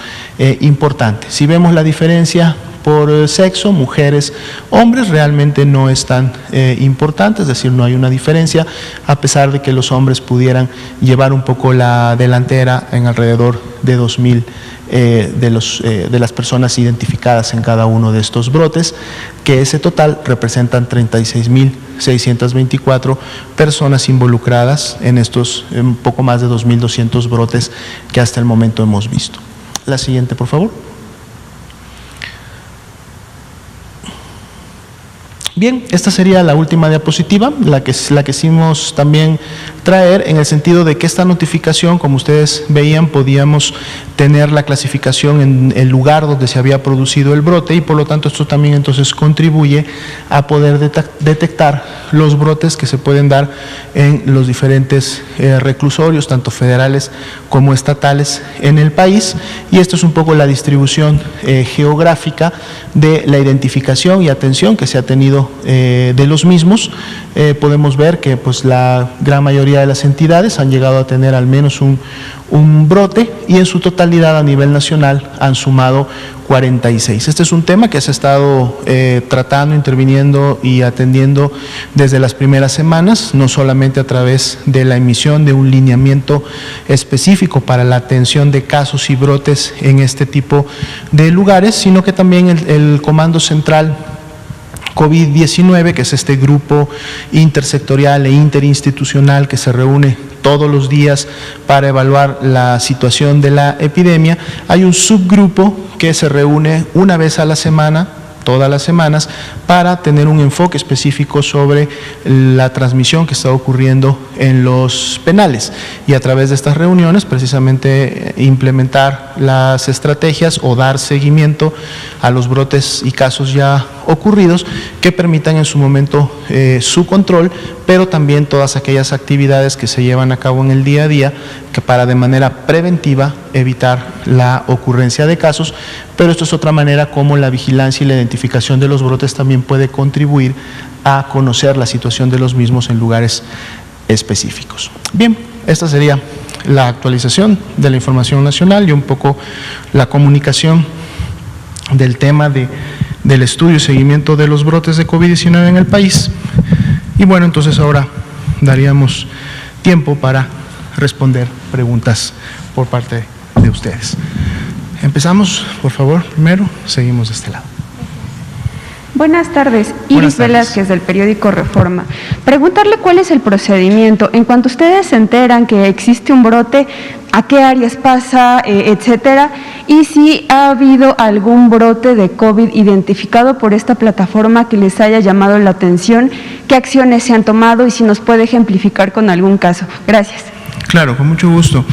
importante. Si vemos la diferencia por sexo, mujeres, hombres, realmente no es tan importante, es decir, no hay una diferencia, a pesar de que los hombres pudieran llevar un poco la delantera en alrededor de 2.000 de las personas identificadas en cada uno de estos brotes, que ese total representan 36.624 personas involucradas en estos un poco más de 2.200 brotes que hasta el momento hemos visto. La siguiente, por favor. Bien, esta sería la última diapositiva, la que quisimos también traer en el sentido de que esta notificación, como ustedes veían, podíamos tener la clasificación en el lugar donde se había producido el brote y por lo tanto esto también entonces contribuye a poder detectar los brotes que se pueden dar en los diferentes reclusorios, tanto federales como estatales en el país, y esto es un poco la distribución geográfica de la identificación y atención que se ha tenido de los mismos. Podemos ver que pues la gran mayoría de las entidades han llegado a tener al menos un brote y en su totalidad a nivel nacional han sumado 46. Este es un tema que se ha estado tratando, interviniendo y atendiendo desde las primeras semanas, no solamente a través de la emisión de un lineamiento específico para la atención de casos y brotes en este tipo de lugares, sino que también el Comando Central COVID-19, que es este grupo intersectorial e interinstitucional que se reúne todos los días para evaluar la situación de la epidemia. Hay un subgrupo que se reúne una vez a la semana, todas las semanas, para tener un enfoque específico sobre la transmisión que está ocurriendo en los penales y a través de estas reuniones precisamente implementar las estrategias o dar seguimiento a los brotes y casos ya ocurridos que permitan en su momento su control, pero también todas aquellas actividades que se llevan a cabo en el día a día que para de manera preventiva evitar la ocurrencia de casos, pero esto es otra manera como la vigilancia y la identificación de los brotes también puede contribuir a conocer la situación de los mismos en lugares específicos. Bien, esta sería la actualización de la información nacional y un poco la comunicación del tema del estudio y seguimiento de los brotes de COVID-19 en el país. Y bueno, entonces ahora daríamos tiempo para responder preguntas por parte de ustedes. Empezamos, por favor, primero, seguimos de este lado. Buenas tardes, Iris Velázquez del periódico Reforma. Preguntarle cuál es el procedimiento en cuanto ustedes se enteran que existe un brote, a qué áreas pasa, etcétera, y si ha habido algún brote de COVID identificado por esta plataforma que les haya llamado la atención, qué acciones se han tomado y si nos puede ejemplificar con algún caso. Gracias. Claro, con mucho gusto.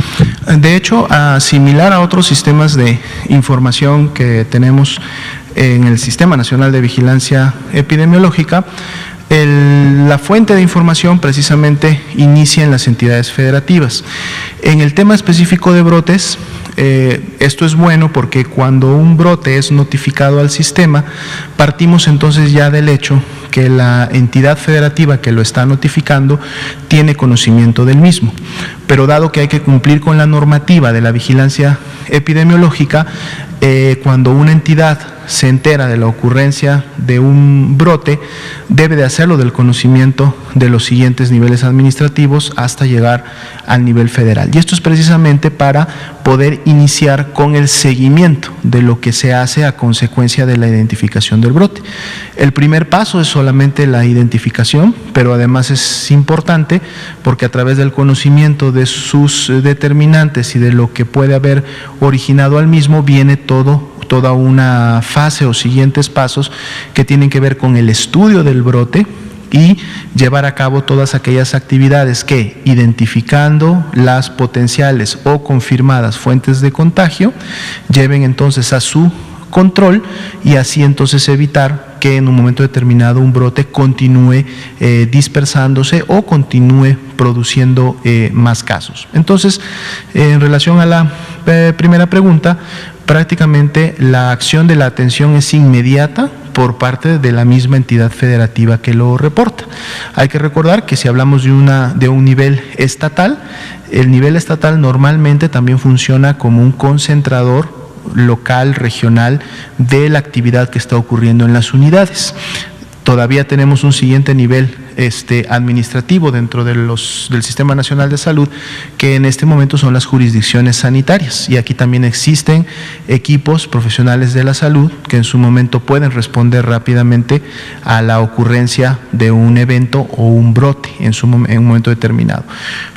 De hecho, similar a otros sistemas de información que tenemos en el Sistema Nacional de Vigilancia Epidemiológica, la fuente de información precisamente inicia en las entidades federativas. En el tema específico de brotes, esto es bueno porque cuando un brote es notificado al sistema, partimos entonces ya del hecho que la entidad federativa que lo está notificando tiene conocimiento del mismo. Pero dado que hay que cumplir con la normativa de la vigilancia epidemiológica, cuando una entidad se entera de la ocurrencia de un brote, debe de hacerlo del conocimiento de los siguientes niveles administrativos hasta llegar al nivel federal. Y esto es precisamente para poder iniciar con el seguimiento de lo que se hace a consecuencia de la identificación del brote. El primer paso es solamente la identificación, pero además es importante porque a través del conocimiento de sus determinantes y de lo que puede haber originado al mismo, viene toda una fase o siguientes pasos que tienen que ver con el estudio del brote y llevar a cabo todas aquellas actividades que, identificando las potenciales o confirmadas fuentes de contagio, lleven entonces a su control y así entonces evitar que en un momento determinado un brote continúe dispersándose o continúe produciendo más casos. Entonces, en relación a la primera pregunta, prácticamente la acción de la atención es inmediata por parte de la misma entidad federativa que lo reporta. Hay que recordar que si hablamos de un nivel estatal, el nivel estatal normalmente también funciona como un concentrador local, regional, de la actividad que está ocurriendo en las unidades. Todavía tenemos un siguiente nivel administrativo dentro del Sistema Nacional de Salud, que en este momento son las jurisdicciones sanitarias, y aquí también existen equipos profesionales de la salud que en su momento pueden responder rápidamente a la ocurrencia de un evento o un brote en un momento determinado.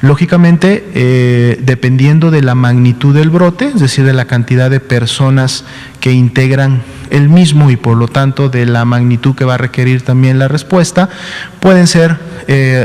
Lógicamente, dependiendo de la magnitud del brote, es decir, de la cantidad de personas que integran el mismo y por lo tanto de la magnitud que va a requerir también la respuesta, pueden ser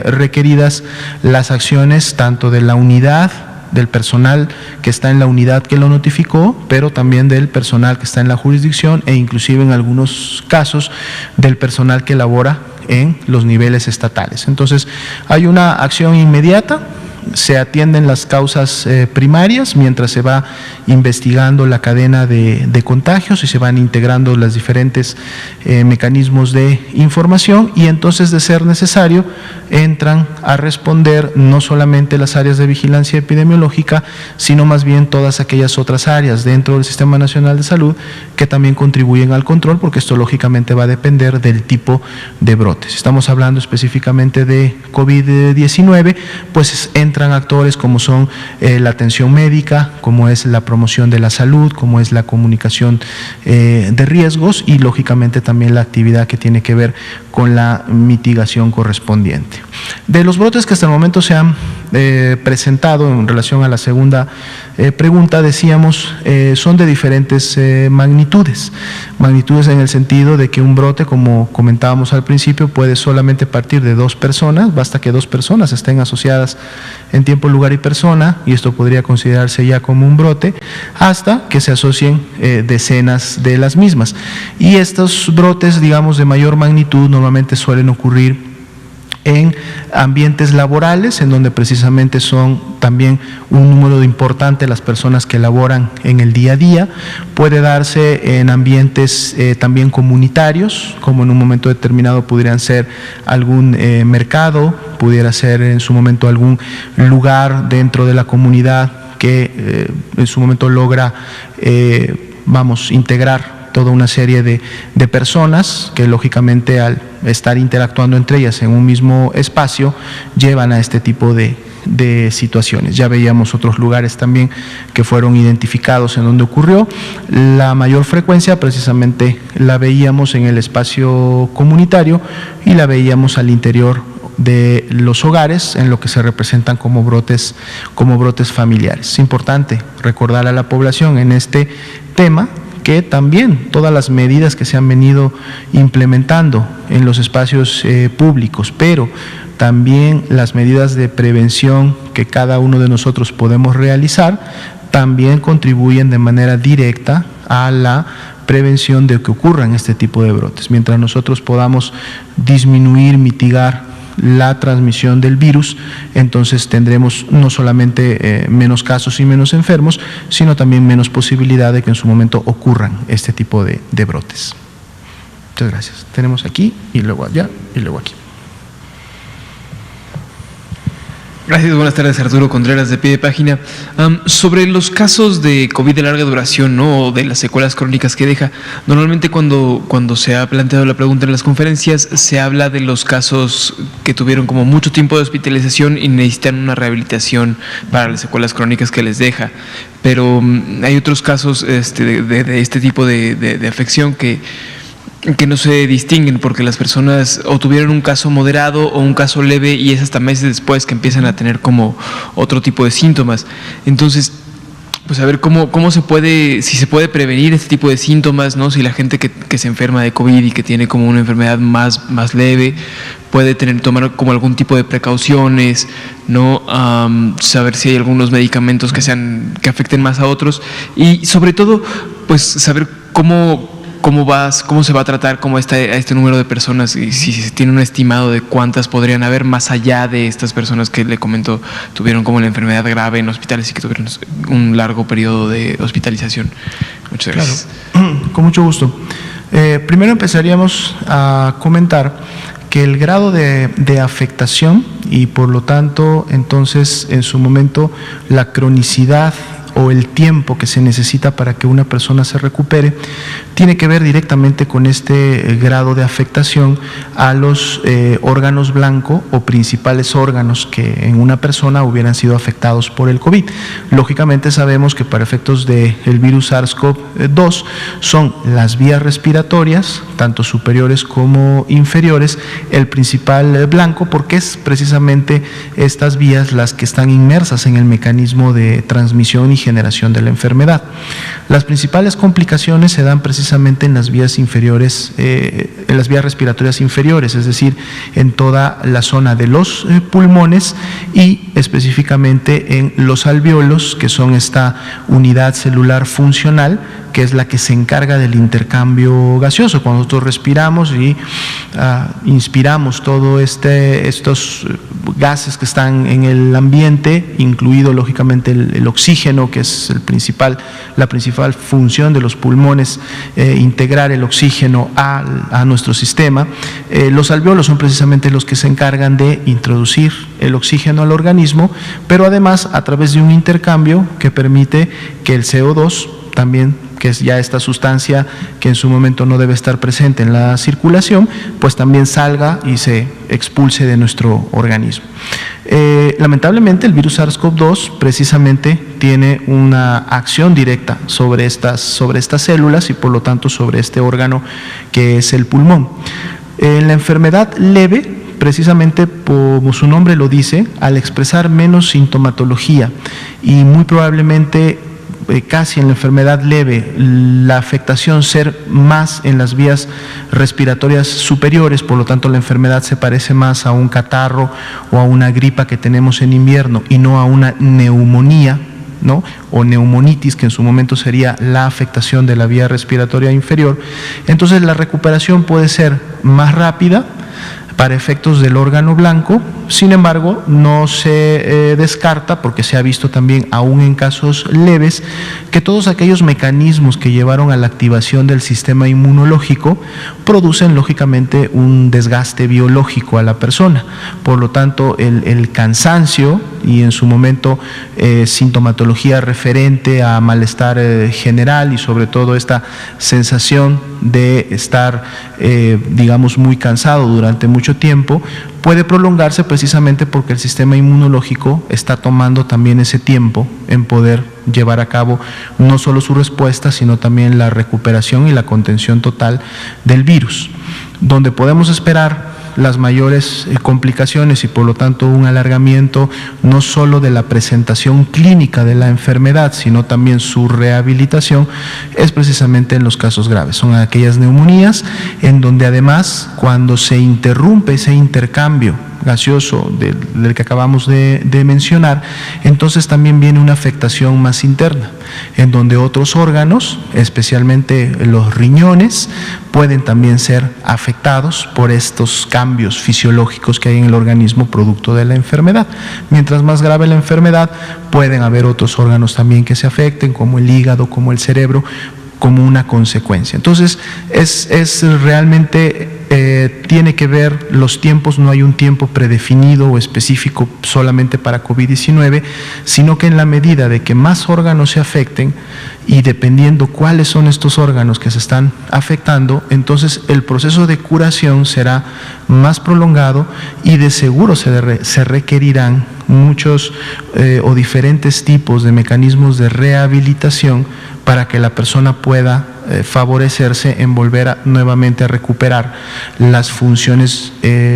requeridas las acciones tanto de la unidad, del personal que está en la unidad que lo notificó, pero también del personal que está en la jurisdicción e inclusive en algunos casos del personal que labora en los niveles estatales. Entonces, hay una acción inmediata, se atienden las causas primarias mientras se va investigando la cadena de contagios y se van integrando los diferentes mecanismos de información, y entonces, de ser necesario, entran a responder no solamente las áreas de vigilancia epidemiológica, sino más bien todas aquellas otras áreas dentro del Sistema Nacional de Salud que también contribuyen al control, porque esto lógicamente va a depender del tipo de brotes. Si estamos hablando específicamente de COVID-19, pues entran actores como son la atención médica, como es la promoción de la salud, como es la comunicación de riesgos, y lógicamente también la actividad que tiene que ver con la mitigación correspondiente. De los brotes que hasta el momento se han presentado en relación a la segunda pregunta, decíamos, son de diferentes magnitudes en el sentido de que un brote, como comentábamos al principio, puede solamente partir de 2 personas, basta que 2 personas estén asociadas en tiempo, lugar y persona, y esto podría considerarse ya como un brote, hasta que se asocien decenas de las mismas. Y estos brotes, digamos, de mayor magnitud normalmente suelen ocurrir en ambientes laborales, en donde precisamente son también un número importante las personas que laboran en el día a día. Puede darse en ambientes también comunitarios, como en un momento determinado pudieran ser algún mercado, pudiera ser en su momento algún lugar dentro de la comunidad que en su momento logra, integrar toda una serie de personas que lógicamente, al estar interactuando entre ellas en un mismo espacio, llevan a este tipo de situaciones. Ya veíamos otros lugares también que fueron identificados en donde ocurrió. La mayor frecuencia precisamente la veíamos en el espacio comunitario y la veíamos al interior de los hogares, en lo que se representan como brotes familiares. Es importante recordar a la población en este tema que también todas las medidas que se han venido implementando en los espacios públicos, pero también las medidas de prevención que cada uno de nosotros podemos realizar, también contribuyen de manera directa a la prevención de que ocurran este tipo de brotes. Mientras nosotros podamos disminuir, mitigar la transmisión del virus, entonces tendremos no solamente menos casos y menos enfermos, sino también menos posibilidad de que en su momento ocurran este tipo de brotes. Muchas gracias. Tenemos aquí y luego allá y luego aquí. Gracias, buenas tardes. Arturo Contreras, de Pie de Página. Sobre los casos de COVID de larga duración, ¿no?, o de las secuelas crónicas que deja, normalmente cuando se ha planteado la pregunta en las conferencias, se habla de los casos que tuvieron como mucho tiempo de hospitalización y necesitan una rehabilitación para las secuelas crónicas que les deja. Pero hay otros casos de este tipo de afección que no se distinguen, porque las personas o tuvieron un caso moderado o un caso leve, y es hasta meses después que empiezan a tener como otro tipo de síntomas. Entonces, pues a ver cómo se puede, si se puede prevenir este tipo de síntomas, ¿no? Si la gente que se enferma de COVID y que tiene como una enfermedad más leve puede tomar como algún tipo de precauciones, ¿no? Saber si hay algunos medicamentos que afecten más a otros, y sobre todo, pues saber cómo se va a tratar como a este número de personas, y si se tiene un estimado de cuántas podrían haber más allá de estas personas que le comento tuvieron como la enfermedad grave en hospitales y que tuvieron un largo periodo de hospitalización. Muchas gracias. Claro. Con mucho gusto. Primero empezaríamos a comentar que el grado de afectación y por lo tanto entonces en su momento la cronicidad o el tiempo que se necesita para que una persona se recupere tiene que ver directamente con este grado de afectación a los órganos blanco o principales órganos que en una persona hubieran sido afectados por el COVID. Lógicamente sabemos que para efectos del virus SARS-CoV-2 son las vías respiratorias, tanto superiores como inferiores, el principal blanco, porque es precisamente estas vías las que están inmersas en el mecanismo de transmisión y generación de la enfermedad. Las principales complicaciones se dan precisamente en las vías inferiores, en las vías respiratorias inferiores, es decir, en toda la zona de los pulmones y específicamente en los alvéolos, que son esta unidad celular funcional que es la que se encarga del intercambio gaseoso. Cuando nosotros respiramos y inspiramos todos estos gases que están en el ambiente, incluido lógicamente el oxígeno, que es la principal función de los pulmones, integrar el oxígeno a nuestro sistema. Los alvéolos son precisamente los que se encargan de introducir el oxígeno al organismo, pero además a través de un intercambio que permite que el CO2 también, que es ya esta sustancia que en su momento no debe estar presente en la circulación, pues también salga y se expulse de nuestro organismo. Lamentablemente el virus SARS-CoV-2 precisamente tiene una acción directa sobre estas células y por lo tanto sobre este órgano que es el pulmón. En la enfermedad leve, precisamente como su nombre lo dice, al expresar menos sintomatología y muy probablemente casi en la enfermedad leve, la afectación ser más en las vías respiratorias superiores, por lo tanto la enfermedad se parece más a un catarro o a una gripa que tenemos en invierno y no a una neumonía, ¿no? O neumonitis, que en su momento sería la afectación de la vía respiratoria inferior. Entonces la recuperación puede ser más rápida para efectos del órgano blanco. Sin embargo, no se descarta, porque se ha visto también aún en casos leves, que todos aquellos mecanismos que llevaron a la activación del sistema inmunológico producen lógicamente un desgaste biológico a la persona. Por lo tanto, el cansancio y en su momento sintomatología referente a malestar general y sobre todo esta sensación de estar, digamos, muy cansado durante mucho tiempo, puede prolongarse precisamente porque el sistema inmunológico está tomando también ese tiempo en poder llevar a cabo no solo su respuesta, sino también la recuperación y la contención total del virus. Donde podemos esperar las mayores complicaciones y por lo tanto un alargamiento no solo de la presentación clínica de la enfermedad, sino también su rehabilitación, es precisamente en los casos graves. Son aquellas neumonías en donde además, cuando se interrumpe ese intercambio gaseoso del que acabamos de mencionar, entonces también viene una afectación más interna, en donde otros órganos, especialmente los riñones, pueden también ser afectados por estos cambios fisiológicos que hay en el organismo producto de la enfermedad. Mientras más grave la enfermedad, pueden haber otros órganos también que se afecten, como el hígado, como el cerebro, como una consecuencia. Entonces, es realmente tiene que ver los tiempos, no hay un tiempo predefinido o específico solamente para COVID-19, sino que en la medida de que más órganos se afecten y dependiendo cuáles son estos órganos que se están afectando, entonces el proceso de curación será más prolongado y de seguro se requerirán muchos o diferentes tipos de mecanismos de rehabilitación para que la persona pueda favorecerse en volver nuevamente a recuperar las funciones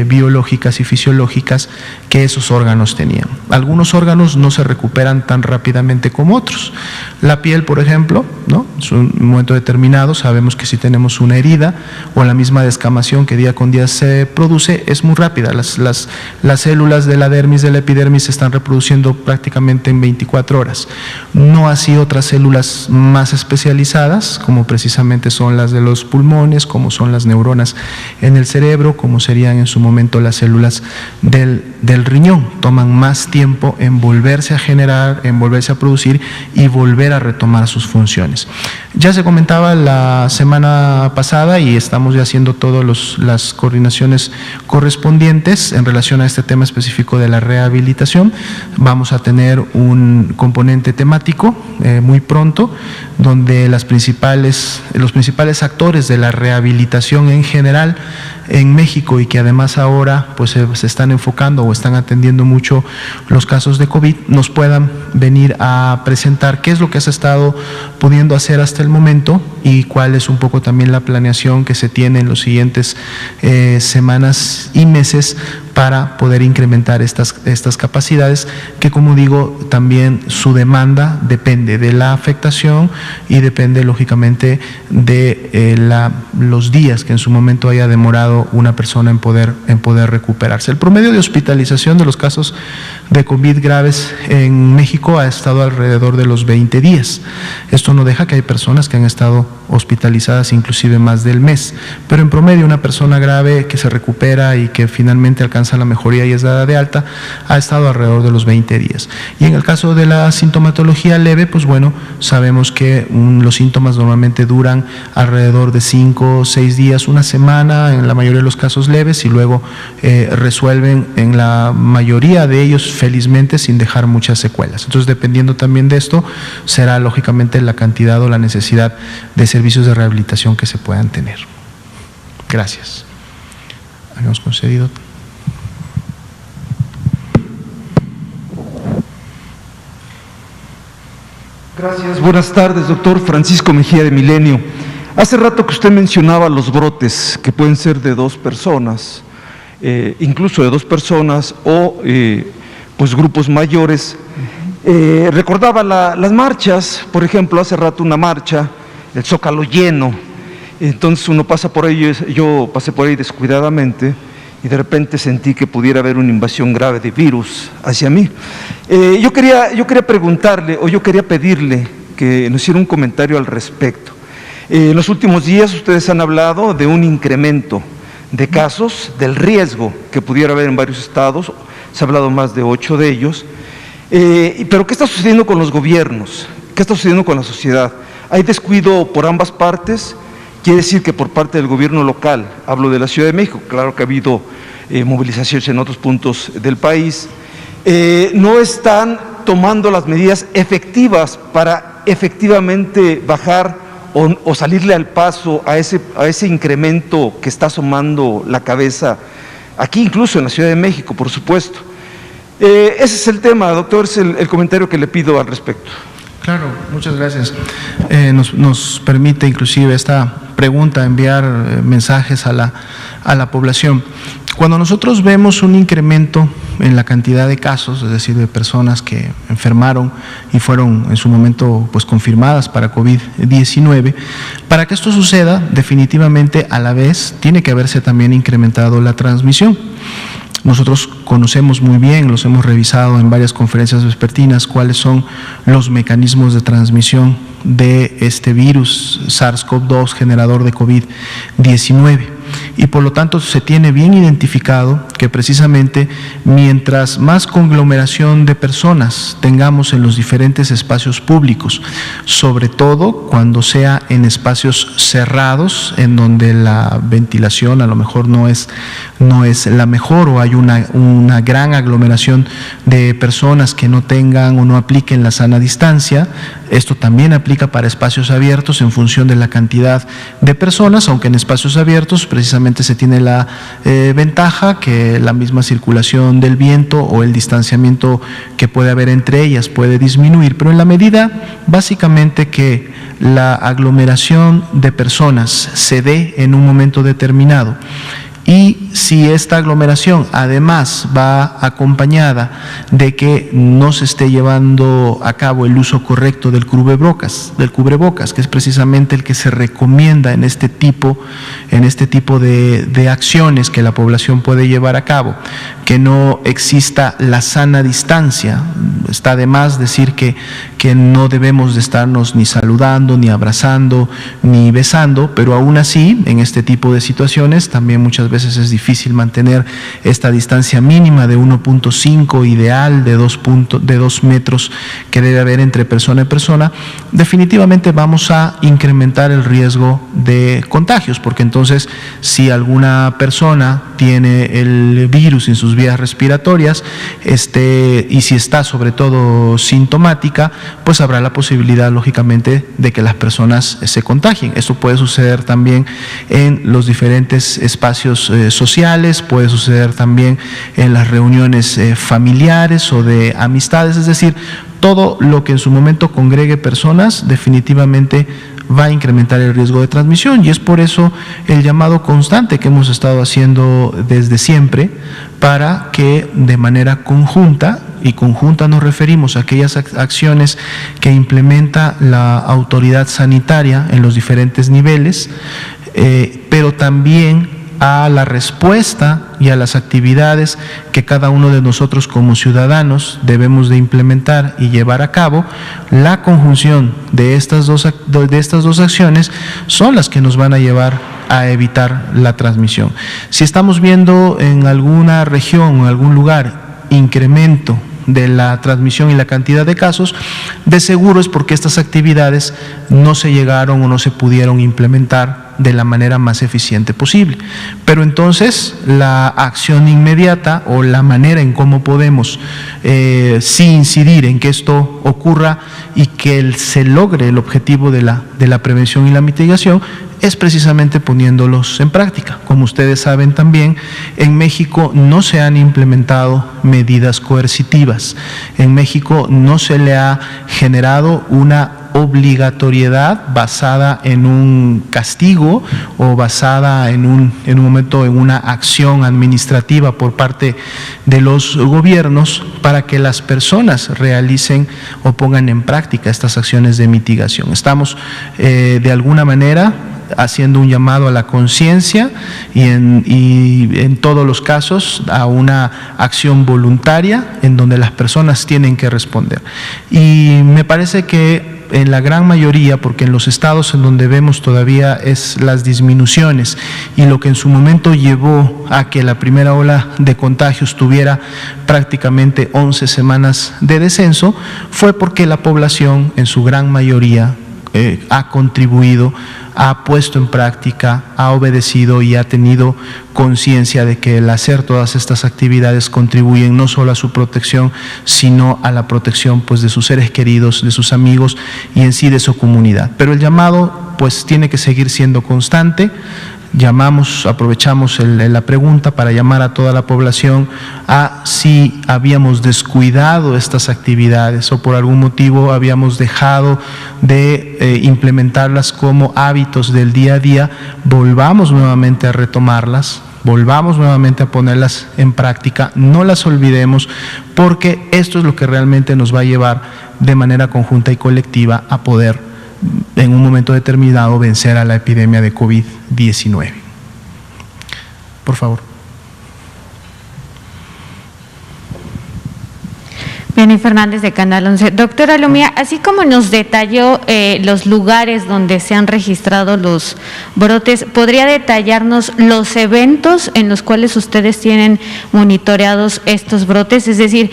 biológicas y fisiológicas que esos órganos tenían. Algunos órganos no se recuperan tan rápidamente como otros. La piel, por ejemplo, ¿no? En un momento determinado sabemos que si tenemos una herida o la misma descamación que día con día se produce, es muy rápida. Las células de la dermis, de la epidermis se están reproduciendo prácticamente en 24 horas. No así otras células más especializadas, como precisamente son las de los pulmones, como son las neuronas en el cerebro, como serían en su momento las células del riñón. Toman más tiempo en volverse a generar, en volverse a producir y volver a retomar sus funciones. Ya se comentaba la semana pasada y estamos ya haciendo todas las coordinaciones correspondientes en relación a este tema específico de la rehabilitación. Vamos a tener un componente temático muy pronto, donde los principales actores de la rehabilitación en general en México, y que además ahora pues se están enfocando o están atendiendo mucho los casos de COVID, nos puedan venir a presentar qué es lo que se ha estado pudiendo hacer hasta el momento y cuál es un poco también la planeación que se tiene en los siguientes semanas y meses para poder incrementar estas capacidades, que como digo, también su demanda depende de la afectación y depende lógicamente de los días que en su momento haya demorado una persona en poder recuperarse. El promedio de hospitalización de los casos de COVID graves en México ha estado alrededor de los 20 días. Esto no deja que hay personas que han estado hospitalizadas inclusive más del mes, pero en promedio una persona grave que se recupera y que finalmente alcanza la mejoría y es dada de alta ha estado alrededor de los 20 días. Y en el caso de la sintomatología leve, pues bueno, sabemos que los síntomas normalmente duran alrededor de 5 o 6 días, una semana en la mayoría de los casos leves, y luego resuelven en la mayoría de ellos felizmente sin dejar muchas secuelas. Entonces, dependiendo también de esto, será lógicamente la cantidad o la necesidad de servicios de rehabilitación que se puedan tener. Gracias. Habíamos concedido. Gracias. Buenas tardes, doctor Francisco Mejía de Milenio. Hace rato que usted mencionaba los brotes que pueden ser de 2 personas, incluso de 2 personas o pues grupos mayores. Recordaba las marchas, por ejemplo, hace rato una marcha, el Zócalo lleno, entonces uno pasa por ahí, yo pasé por ahí descuidadamente y de repente sentí que pudiera haber una invasión grave de virus hacia mí. Yo quería preguntarle, o yo quería pedirle que nos hiciera un comentario al respecto. En los últimos días ustedes han hablado de un incremento de casos, del riesgo que pudiera haber en varios estados, se ha hablado más de 8 de ellos, pero ¿qué está sucediendo con los gobiernos? ¿Qué está sucediendo con la sociedad? ¿Hay descuido por ambas partes? Quiere decir que por parte del gobierno local, hablo de la Ciudad de México, claro que ha habido movilizaciones en otros puntos del país, no están tomando las medidas efectivas para efectivamente bajar o salirle al paso a ese incremento que está asomando la cabeza, aquí incluso en la Ciudad de México, por supuesto. Ese es el tema, doctor, es el comentario que le pido al respecto. Claro, muchas gracias. Nos permite inclusive esta pregunta enviar mensajes a la población. Cuando nosotros vemos un incremento en la cantidad de casos, es decir, de personas que enfermaron y fueron en su momento pues confirmadas para COVID-19, para que esto suceda, definitivamente a la vez tiene que haberse también incrementado la transmisión. Nosotros conocemos muy bien, los hemos revisado en varias conferencias vespertinas, cuáles son los mecanismos de transmisión de este virus SARS-CoV-2 generador de COVID-19. Y por lo tanto se tiene bien identificado que precisamente mientras más conglomeración de personas tengamos en los diferentes espacios públicos, sobre todo cuando sea en espacios cerrados, en donde la ventilación a lo mejor no es la mejor, o hay una gran aglomeración de personas que no tengan o no apliquen la sana distancia. Esto también aplica para espacios abiertos en función de la cantidad de personas, aunque en espacios abiertos precisamente se tiene la ventaja que la misma circulación del viento o el distanciamiento que puede haber entre ellas puede disminuir, pero en la medida básicamente que la aglomeración de personas se dé en un momento determinado, y si esta aglomeración además va acompañada de que no se esté llevando a cabo el uso correcto del cubrebocas, que es precisamente el que se recomienda en este tipo de acciones que la población puede llevar a cabo, que no exista la sana distancia. Está de más decir que que no debemos de estarnos ni saludando, ni abrazando, ni besando, pero aún así, en este tipo de situaciones, también muchas veces es difícil mantener esta distancia mínima de 1.5, ideal de 2 metros que debe haber entre persona y persona. Definitivamente vamos a incrementar el riesgo de contagios, porque entonces si alguna persona tiene el virus en sus vías respiratorias y si está sobre todo sintomática, pues habrá la posibilidad lógicamente de que las personas se contagien. Esto puede suceder también en los diferentes espacios sociales, puede suceder también en las reuniones familiares o de amistades, es decir, todo lo que en su momento congregue personas definitivamente va a incrementar el riesgo de transmisión, y es por eso el llamado constante que hemos estado haciendo desde siempre para que de manera conjunta, y conjunta nos referimos a aquellas acciones que implementa la autoridad sanitaria en los diferentes niveles, pero también a la respuesta y a las actividades que cada uno de nosotros como ciudadanos debemos de implementar y llevar a cabo. La conjunción de estas dos acciones son las que nos van a llevar a evitar la transmisión. Si estamos viendo en alguna región o en algún lugar incremento de la transmisión y la cantidad de casos, de seguro es porque estas actividades no se llegaron o no se pudieron implementar de la manera más eficiente posible. Pero entonces la acción inmediata o la manera en cómo podemos sí incidir en que esto ocurra y que se logre el objetivo de la prevención y la mitigación es precisamente poniéndolos en práctica. Como ustedes saben también, en México no se han implementado medidas coercitivas. En México no se le ha generado una obligatoriedad basada en un castigo o basada en un momento en una acción administrativa por parte de los gobiernos para que las personas realicen o pongan en práctica estas acciones de mitigación. Estamos de alguna manera haciendo un llamado a la conciencia y en todos los casos a una acción voluntaria en donde las personas tienen que responder. Y me parece que en la gran mayoría, porque en los estados en donde vemos todavía es las disminuciones y lo que en su momento llevó a que la primera ola de contagios tuviera prácticamente 11 semanas de descenso, fue porque la población en su gran mayoría ha contribuido, ha puesto en práctica, ha obedecido y ha tenido conciencia de que el hacer todas estas actividades contribuyen no solo a su protección, sino a la protección pues de sus seres queridos, de sus amigos y en sí de su comunidad. Pero el llamado pues tiene que seguir siendo constante. Aprovechamos la pregunta para llamar a toda la población a si habíamos descuidado estas actividades o por algún motivo habíamos dejado de implementarlas como hábitos del día a día, volvamos nuevamente a retomarlas, volvamos nuevamente a ponerlas en práctica, no las olvidemos, porque esto es lo que realmente nos va a llevar de manera conjunta y colectiva a poder en un momento determinado vencer a la epidemia de COVID-19. Por favor. Vianney Fernández de Canal 11. Doctora Lumía, así como nos detalló los lugares donde se han registrado los brotes, ¿podría detallarnos los eventos en los cuales ustedes tienen monitoreados estos brotes? Es decir,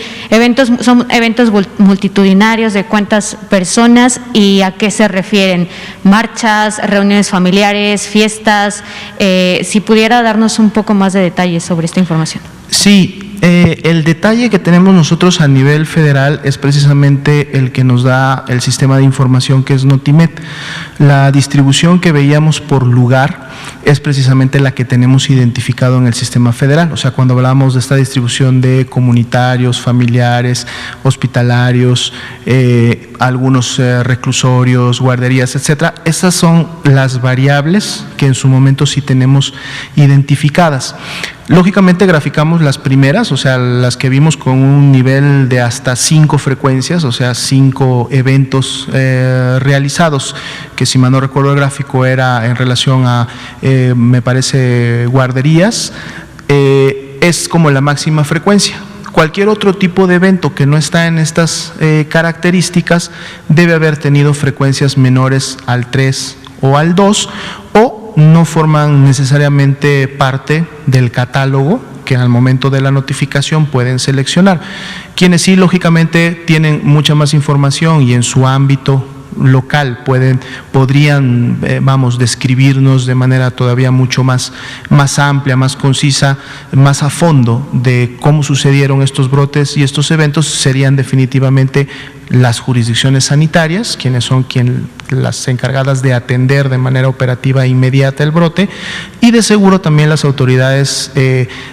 ¿son eventos multitudinarios de cuántas personas y a qué se refieren? ¿Marchas, reuniones familiares, fiestas? Si pudiera darnos un poco más de detalles sobre esta información. Sí. El detalle que tenemos nosotros a nivel federal es precisamente el que nos da el sistema de información que es Notimed. La distribución que veíamos por lugar es precisamente la que tenemos identificado en el sistema federal. O sea, cuando hablamos de esta distribución de comunitarios, familiares, hospitalarios, algunos reclusorios, guarderías, etcétera, esas son las variables que en su momento sí tenemos identificadas. Lógicamente graficamos las primeras, o sea, las que vimos con un nivel de hasta 5 frecuencias, o sea, 5 eventos realizados, que si mal no recuerdo el gráfico era en relación a, me parece, guarderías, es como la máxima frecuencia. Cualquier otro tipo de evento que no está en estas características debe haber tenido frecuencias menores al 3 o al 2 o no forman necesariamente parte del catálogo que al momento de la notificación pueden seleccionar. Quienes sí, lógicamente, tienen mucha más información y en su ámbito local podrían describirnos de manera todavía mucho más amplia, más concisa, más a fondo de cómo sucedieron estos brotes y estos eventos, serían definitivamente las jurisdicciones sanitarias, quienes son las encargadas de atender de manera operativa e inmediata el brote, y de seguro también las autoridades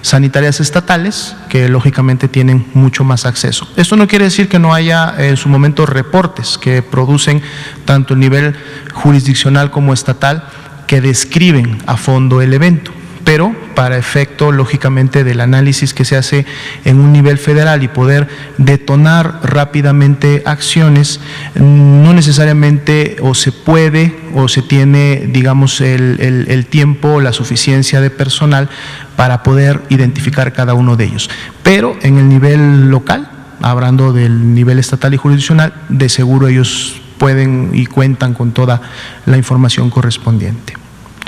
sanitarias estatales, que lógicamente tienen mucho más acceso. Esto no quiere decir que no haya en su momento reportes que producen tanto el nivel jurisdiccional como estatal que describen a fondo el evento, pero para efecto, lógicamente, del análisis que se hace en un nivel federal y poder detonar rápidamente acciones, no necesariamente o se puede o se tiene, digamos, el tiempo, la suficiencia de personal para poder identificar cada uno de ellos. Pero en el nivel local, hablando del nivel estatal y jurisdiccional, de seguro ellos pueden y cuentan con toda la información correspondiente.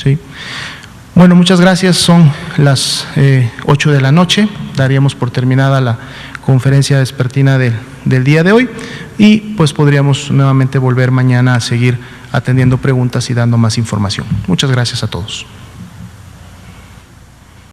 ¿Sí? Bueno, muchas gracias. Son las 8 de la noche. Daríamos por terminada la conferencia vespertina del día de hoy y pues podríamos nuevamente volver mañana a seguir atendiendo preguntas y dando más información. Muchas gracias a todos.